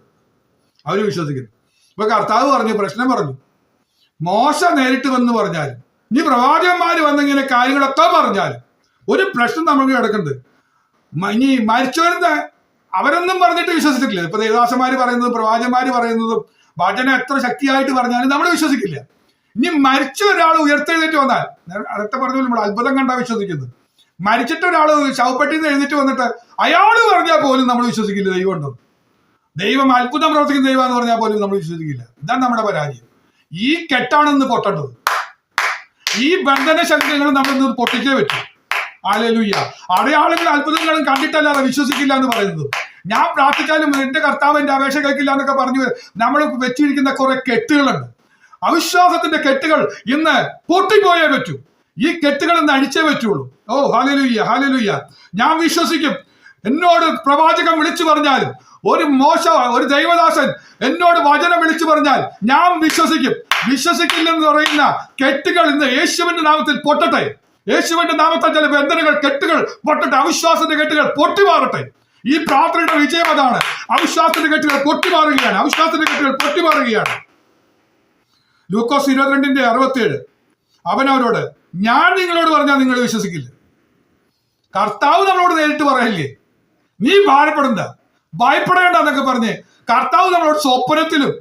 അവര് വിശ്വസിക്കുന്നു. അപ്പൊ കർത്താവ് പ്രശ്നം പറഞ്ഞു, മോശ നേരിട്ട് വന്ന് പറഞ്ഞാലും ഇനി പ്രവാചകന്മാര് വന്നിങ്ങനെ കാര്യങ്ങളൊക്കെ പറഞ്ഞാലും ഒരു പ്രശ്നം നമുക്ക് കിടക്കുന്നുണ്ട്. ഇനി മരിച്ചവരുന്ന അവരൊന്നും പറഞ്ഞിട്ട് വിശ്വസിച്ചിട്ടില്ല. ഇപ്പൊ ദേവദാസന്മാര് പറയുന്നതും പ്രവാചകന്മാര് പറയുന്നതും വചനം എത്ര ശക്തിയായിട്ട് പറഞ്ഞാലും നമ്മൾ വിശ്വസിക്കില്ല. ഇനി മരിച്ച ഒരാൾ ഉയർത്തെഴുന്നേറ്റ് വന്നാൽ, അടുത്ത പറഞ്ഞു നമ്മൾ അത്ഭുതം കണ്ടാ വിശ്വസിക്കുന്നത്. മരിച്ചിട്ട് ഒരാൾ ശവപ്പെട്ടിയിൽ നിന്ന് എഴുന്നേറ്റ് വന്നിട്ട് അയാൾ പറഞ്ഞാൽ പോലും നമ്മൾ വിശ്വസിക്കില്ല ദൈവം ഉണ്ടെന്ന്. ദൈവം അത്ഭുതം പ്രവർത്തിക്കുന്ന ദൈവം എന്ന് പറഞ്ഞാൽ പോലും നമ്മൾ വിശ്വസിക്കില്ല. ഇതാണ് നമ്മുടെ പരാജയം. ഈ കെട്ടാണെന്ന് പൊട്ടേണ്ടത്. ഈ ബന്ധന ശക്തികൾ നമ്മൾ പൊട്ടിച്ചേ പറ്റും. ഹല്ലേലൂയ. അടയാളങ്ങളും അത്ഭുതങ്ങളും കണ്ടിട്ടല്ലാതെ വിശ്വസിക്കില്ല എന്ന് പറയുന്നത്. ഞാൻ പ്രാർത്ഥിച്ചാലും എന്റെ കർത്താവ് എന്റെ അപേക്ഷ കേൾക്കില്ല എന്നൊക്കെ പറഞ്ഞു നമ്മൾ വെച്ചിരിക്കുന്ന കുറെ കെട്ടുകളുണ്ട്. അവിശ്വാസത്തിന്റെ കെട്ടുകൾ ഇന്ന് പൊട്ടിപ്പോയേ പറ്റൂ. ഈ കെട്ടുകൾ ഇന്ന് അടിച്ചേ പറ്റുള്ളൂ. ഓ ഹല്ലേലൂയ, ഹല്ലേലൂയ. ഞാൻ വിശ്വസിക്കും. എന്നോട് പ്രവാചകൻ വിളിച്ചു പറഞ്ഞാലും, ഒരു ദൈവദാസൻ എന്നോട് വചനം വിളിച്ചു പറഞ്ഞാൽ ഞാൻ വിശ്വസിക്കും. വിശ്വസിക്കില്ലെന്ന് പറയുന്ന കെട്ടുകൾ ഇന്ന് യേശുവിന്റെ നാമത്തിൽ പൊട്ടട്ടെ. യേശുവിന്റെ നാമത്തിൽ ചില ബന്ധനങ്ങൾ, കെട്ടുകൾ പൊട്ടട്ടെ. അവിശ്വാസത്തിന്റെ കെട്ടുകൾ പൊട്ടിമാറട്ടെ. ഈ പ്രാർത്ഥനയുടെ വിജയം അതാണ്. അവിശ്വാസത്തിന്റെ കെട്ടുകൾ പൊട്ടിമാറുകയാണ്. അവിശ്വാസത്തിന്റെ കെട്ടുകൾ പൊട്ടിമാറുകയാണ്. ലൂക്കോസ് 22:67 അവനവരോട്, ഞാൻ നിങ്ങളോട് പറഞ്ഞാൽ നിങ്ങൾ വിശ്വസിക്കില്ല. കർത്താവ് നമ്മളോട് നേരിട്ട് പറയില്ലേ, നീ ഭയപ്പെടേണ്ട എന്നൊക്കെ പറഞ്ഞ് കർത്താവ് നമ്മളോട് സ്വപ്നത്തിലും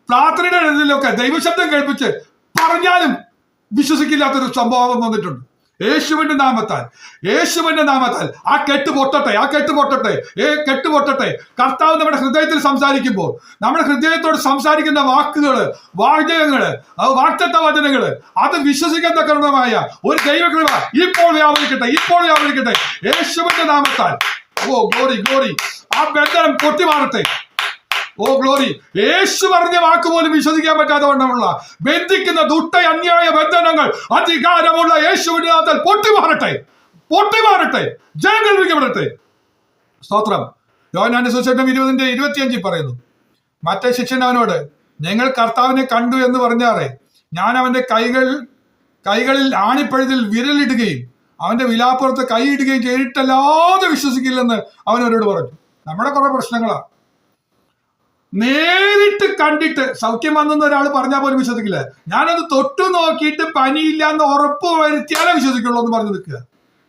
പ്രാർത്ഥനയുടെ ഇടയിലൊക്കെ ദൈവശബ്ദം കേൾപ്പിച്ച് പറഞ്ഞാലും വിശ്വസിക്കില്ലാത്തൊരു സംഭവം വന്നിട്ടുണ്ട്. യേശുവിന്റെ നാമത്താൽ ആ കെട്ട് പൊട്ടട്ടെ. കർത്താവ് നമ്മുടെ ഹൃദയത്തിൽ സംസാരിക്കുമ്പോൾ, നമ്മുടെ ഹൃദയത്തോട് സംസാരിക്കുന്ന വാചകങ്ങള്, വാക്തത്വ വചനങ്ങള്, അത് വിശ്വസിക്കാൻ തക്കമായ ഒരു ദൈവകൃപ ഇപ്പോൾ വ്യാപരിക്കട്ടെ. യേശുവിന്റെ നാമത്താൽ. ഓ ഗ്ലോറി. ആ ബന്ധനം പൊട്ടിമാറട്ടെ. ഓ ഗ്ലോറി. യേശു പറഞ്ഞ വാക്ക് പോലും വിശ്വസിക്കാൻ പറ്റാതെ വണ്ണമുള്ള ബന്ധിക്കുന്ന അന്യായ ബന്ധനങ്ങൾ അധികാരമുള്ള യേശുവിന്റെ നാമത്തിൽ പൊട്ടിമാറട്ടെ. ജയം കൽപ്പിക്കപ്പെടട്ടെ. സ്തോത്രം. യോഹന്നാന്റെ സുവിശേഷം 20:25 പറയുന്നു, മറ്റേ ശിഷ്യൻ അവനോട്, ഞങ്ങൾ കർത്താവിനെ കണ്ടു എന്ന് പറഞ്ഞാറേ, ഞാൻ അവന്റെ കൈകളിൽ ആണിപ്പഴുതിൽ വിരലിടുകയും അവന്റെ വിലാപ്പുറത്ത് കൈയിടുകയും ചെയ്തിട്ടല്ലാതെ വിശ്വസിക്കില്ലെന്ന് അവനവരോട് പറഞ്ഞു. നമ്മുടെ കുറെ പ്രശ്നങ്ങളാ. നേരിട്ട് കണ്ടിട്ട് സൗഖ്യം വന്നെന്ന് ഒരാൾ പറഞ്ഞാൽ പോലും വിശ്വസിക്കില്ല. ഞാനത് തൊട്ടു നോക്കിയിട്ട് പനിയില്ല എന്ന് ഉറപ്പ് വരുത്തിയാലേ വിശ്വസിക്കുള്ളൂ എന്ന് പറഞ്ഞു നിൽക്കുക.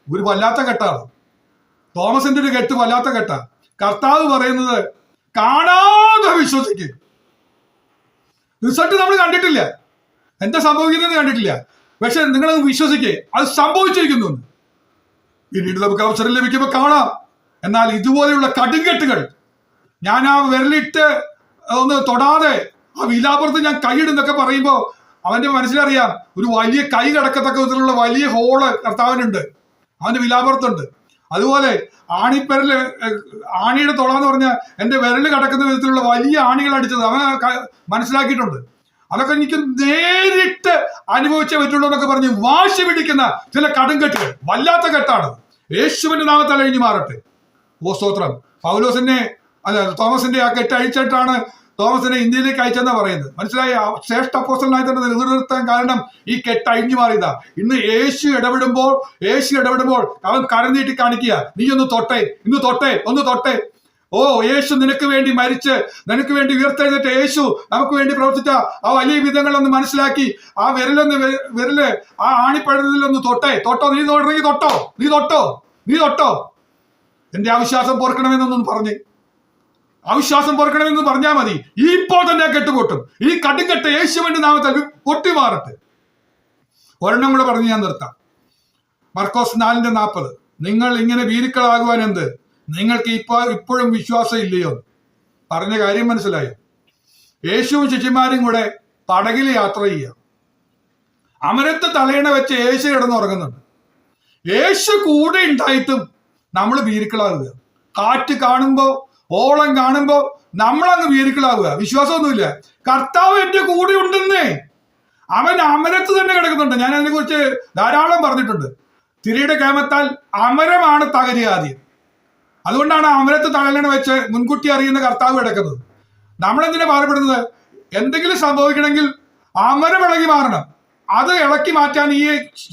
ഒരു വല്ലാത്ത കെട്ടാണ്. തോമസിന്റെ ഒരു കെട്ട് വല്ലാത്ത കെട്ടാ. കർത്താവ് പറയുന്നത് കാണാതെ വിശ്വസിക്കും. റിസൾട്ട് നമ്മൾ കണ്ടിട്ടില്ല, എന്താ സംഭവിക്കുന്നതെന്ന് കണ്ടിട്ടില്ല. പക്ഷെ നിങ്ങളത് വിശ്വസിക്കേ, അത് സംഭവിച്ചിരിക്കുന്നു. പിന്നീട് നമുക്ക് അവസരം ലഭിക്കുമ്പോൾ കാണാം. എന്നാൽ ഇതുപോലെയുള്ള കടുങ്കെട്ടുകൾ, ഞാൻ ആ വിരലിട്ട് ഒന്ന് തൊടാതെ ആ വിലാപുറത്ത് ഞാൻ കൈയിടുന്നൊക്കെ പറയുമ്പോൾ അവന്റെ മനസ്സിലറിയാം ഒരു വലിയ കൈ കിടക്കത്തക്ക വിധത്തിലുള്ള വലിയ ഹോള് കർത്താവിനുണ്ട്, അവന്റെ വിലാപുറത്തുണ്ട്. അതുപോലെ ആണിയുടെ തൊടാന്ന് പറഞ്ഞാൽ എന്റെ വിരല് കിടക്കുന്ന വിധത്തിലുള്ള വലിയ ആണികൾ അടിച്ചത് അവൻ മനസ്സിലാക്കിയിട്ടുണ്ട്. അതൊക്കെ എനിക്ക് നേരിട്ട് അനുഭവിച്ചേ പറ്റുള്ളൂ എന്നൊക്കെ പറഞ്ഞ് വാശി പിടിക്കുന്ന ചില കടുങ്കെട്ടുകൾ, വല്ലാത്ത കെട്ടാണ്. യേശുവിന്റെ നാമത്താൽ അഴിഞ്ഞു മാറട്ടെ. ഓ സ്തോത്രം. തോമസിന്റെ ആ കെട്ട് അഴിച്ചിട്ടാണ് തോമസിനെ ഇന്ത്യയിലേക്ക് അയച്ചെന്നാ പറയുന്നത്. മനസ്സിലായ ശ്രേഷ്ഠ അപ്പോസ്തലനായി തന്നെ നിലനിർത്താൻ കാരണം ഈ കെട്ട് അഴിഞ്ഞു മാറിയതാ. ഇന്ന് യേശു ഇടപെടുമ്പോൾ അവൻ കരം നീട്ടി കാണിക്കുക, നീ ഒന്ന് തൊട്ടെ. ഓ, യേശു നിനക്ക് വേണ്ടി മരിച്ച് നിനക്ക് വേണ്ടി ഉയർത്തെഴുന്നേറ്റ യേശു നമുക്ക് വേണ്ടി പ്രവർത്തിച്ച ആ വലിയ വിധങ്ങളൊന്ന് മനസ്സിലാക്കി ആ വിരല് ആ ആണിപ്പഴത്തിലൊന്ന് തൊട്ടോ നീ തൊട്ടോ എന്റെ അവിശ്വാസം പൊറുക്കണമെന്നൊന്നും പറഞ്ഞ് അവിശ്വാസം പൊറുക്കണമെന്ന് പറഞ്ഞാൽ മതി. ഇപ്പോൾ തന്നെ കെട്ടുപൊട്ടും. ഈ കടുങ്കെട്ട് യേശുവിന്റെ നാമത്തിൽ പൊട്ടിമാറട്ടെ. ഒരെണ്ണം കൂടെ പറഞ്ഞ് ഞാൻ നിർത്താം. മർക്കോസ് 4:40. നിങ്ങൾ ഇങ്ങനെ ഭീരുക്കളാകുവാൻ എന്ത്? നിങ്ങൾക്ക് ഇപ്പോഴും വിശ്വാസം ഇല്ലയോ? പറഞ്ഞ കാര്യം മനസ്സിലായോ? യേശുവും ശിഷ്യന്മാരും കൂടെ പടകിൽ യാത്ര ചെയ്യുക. അമരത്ത് തലയണ വെച്ച് യേശു കിടന്നുറങ്ങുന്നുണ്ട്. യേശു കൂടെ ഉണ്ടായിട്ടും നമ്മൾ ഭീരുക്കളാകുക. കാറ്റ് കാണുമ്പോ, ഓളം കാണുമ്പോ നമ്മളങ്ങ് ഭീരുക്കളാകുക. വിശ്വാസമൊന്നുമില്ല. കർത്താവ് എന്റെ കൂടെ ഉണ്ടെന്നേ. അവൻ അമരത്ത് തന്നെ കിടക്കുന്നുണ്ട്. ഞാൻ അതിനെ കുറിച്ച് ധാരാളം പറഞ്ഞിട്ടുണ്ട്. തിരിയുടെ കേമത്താൽ അമരമാണ് തകരുക ആദ്യം. അതുകൊണ്ടാണ് അമരത്ത് തലയണ വെച്ച് മുൻകൂട്ടി അറിയുന്ന കർത്താവ് കിടക്കുന്നത്. നമ്മളെന്തിനാ ഭാരപ്പെടുന്നത്? എന്തെങ്കിലും സംഭവിക്കണമെങ്കിൽ അമരം ഇളകി മാറണം. അത് ഇളക്കി മാറ്റാൻ ഈ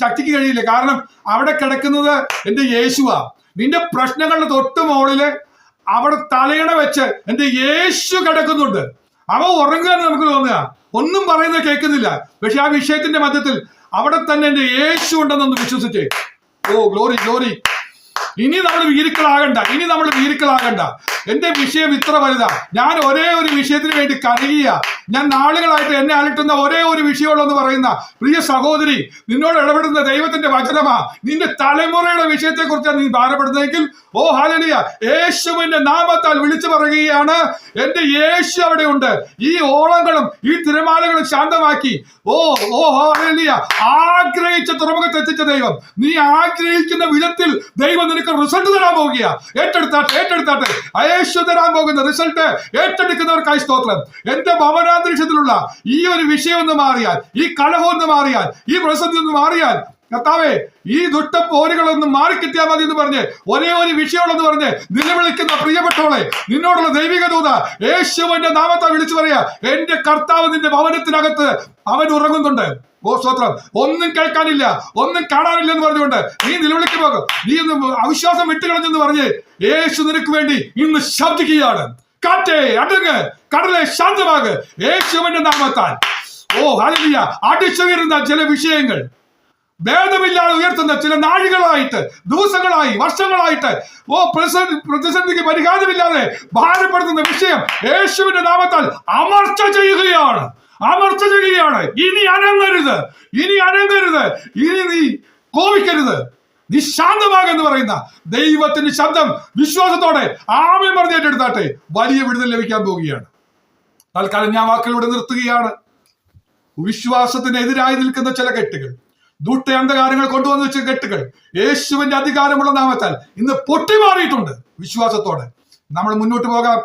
ശക്തിക്ക് കഴിയില്ല. കാരണം അവിടെ കിടക്കുന്നത് എന്റെ യേശുവാ. നിന്റെ പ്രശ്നങ്ങളുടെ തൊട്ട് മുകളില് അവിടെ തലയണ വെച്ച് എന്റെ യേശു കിടക്കുന്നുണ്ട്. അവ ഉറങ്ങുക എന്ന് നമുക്ക് തോന്നുക. ഒന്നും പറയുന്നത് കേൾക്കുന്നില്ല. പക്ഷെ ആ വിഷയത്തിന്റെ മധ്യത്തിൽ അവിടെ തന്നെ എന്റെ യേശു ഉണ്ടെന്നൊന്ന് വിശ്വസിച്ചേ. ഓ, ഗ്ലോറി ഗ്ലോറി. ഇനി നമ്മൾ വീരുക്കളാകണ്ട. എന്റെ വിഷയം ഇത്ര വലുതാ. ഞാൻ ഒരേ ഒരു വിഷയത്തിന് വേണ്ടി കരയുക. ഞാൻ നാളുകളായിട്ട് എന്നെ അലട്ടുന്ന ഒരേ ഒരു വിഷയമുള്ളെന്ന് പറയുന്ന പ്രിയ സഹോദരി, നിന്നോട് ഇടപെടുന്ന ദൈവത്തിന്റെ വചനമാ. നിന്റെ തലമുറയുടെ വിഷയത്തെ കുറിച്ചാണ് നീ ഭാരപ്പെടുന്നതെങ്കിൽ, ഓ ഹല്ലേലൂയ, യേശുവിന്റെ നാമത്താൽ വിളിച്ചു പറയുകയാണ്, എന്റെ യേശു അവിടെ ഉണ്ട്. ഈ ഓളങ്ങളും ഈ തിരമാലകളും ശാന്തമാക്കി. ഓ ഹല്ലേലൂയ, ആഗ്രഹിച്ച തുറമുഖത്ത് എത്തിച്ച ദൈവം, നീ ആഗ്രഹിക്കുന്ന വിധത്തിൽ ദൈവം നിനക്ക് റിസൾട്ട് തരാൻ പോകുക. ഏറ്റെടുത്താട്ടെ. യേശു തരാൻ പോകുന്ന റിസൾട്ട് ഏറ്റെടുക്കുന്നവർക്കായി സ്തോത്രം. എന്റെ ഭവനാന്തരീക്ഷത്തിലുള്ള ഈ ഒരു വിഷയം ഒന്ന് മാറിയാൽ, ഈ കലഹം ഒന്ന് മാറിയാൽ, ഈ പ്രതിസന്ധി ഒന്ന് മാറിയാൽ, കർത്താവേ, ഈ ദുഷ്ടപ്പോരുകളൊന്നും മാറിക്കിട്ടിയാൽ മതി എന്ന് പറഞ്ഞ് ഒരേ ഒരു വിഷയമുള്ളെന്ന് പറഞ്ഞ് നിലവിളിക്കുന്ന പ്രിയപ്പെട്ടവളെ, നിന്നോടുള്ള ദൈവിക ദൂത യേശുവിന്റെ നാമത്തെ വിളിച്ചു പറയാ, എന്റെ കർത്താവ് നിന്റെ ഭവനത്തിനകത്ത് അവൻ ഉറങ്ങുന്നുണ്ട്. ഓ സ്തോത്രം. ഒന്നും കേൾക്കാനില്ല, ഒന്നും കാണാനില്ല എന്ന് പറഞ്ഞുകൊണ്ട് നീ നിലവിളിക്ക് പോകും. നീ ഒന്ന് അവിശ്വാസം വിട്ടുകളഞ്ഞെന്ന് പറഞ്ഞ് യേശു നിനക്ക് വേണ്ടി ഇന്ന് ശബ്ദിക്കുകയാണ്. കാറ്റേ അടങ്ങ്, കടലെ ശാന്തമാക്, യേശുവിന്റെ നാമത്താൽ. ഓ ഹല്ലേലൂയ. അടിച്ചുയരുന്ന ചില വിഷയങ്ങൾ, ഭേദമില്ലാതെ ഉയർത്തുന്ന ചില നാഴികളായിട്ട്, ദിവസങ്ങളായി, വർഷങ്ങളായിട്ട്, പ്രതിസന്ധിക്ക് പരിഹാരമില്ലാതെ ഭാരപ്പെടുത്തുന്ന വിഷയം യേശുവിന്റെ നാമത്താൽ അമർച്ച ചെയ്യുകയാണ്. ഇനി അനങ്ങരുത്. ഇനി നീ കോപിക്കരുത്. നീ ശാന്തമാകെന്ന് പറയുന്ന ദൈവത്തിന്റെ ശബ്ദം വിശ്വാസത്തോടെ ആമേൻ പറഞ്ഞ് ഏറ്റെടുത്താട്ടെ. വലിയ വിടുതൽ ലഭിക്കാൻ പോവുകയാണ്. തൽക്കാലം ഞാൻ വാക്കുകളിലൂടെ നിർത്തുകയാണ്. വിശ്വാസത്തിനെതിരായി നിൽക്കുന്ന ചില കെട്ടുകൾ, ദുഷ്ട അന്ധകാരങ്ങൾ കൊണ്ടുവന്ന് വെച്ച കെട്ടുകൾ യേശുവിന്റെ അധികാരമുള്ള നാമത്താൽ ഇന്ന് പൊട്ടിമാറിയിട്ടുണ്ട്. വിശ്വാസത്തോടെ നമ്മൾ മുന്നോട്ട് പോകാം.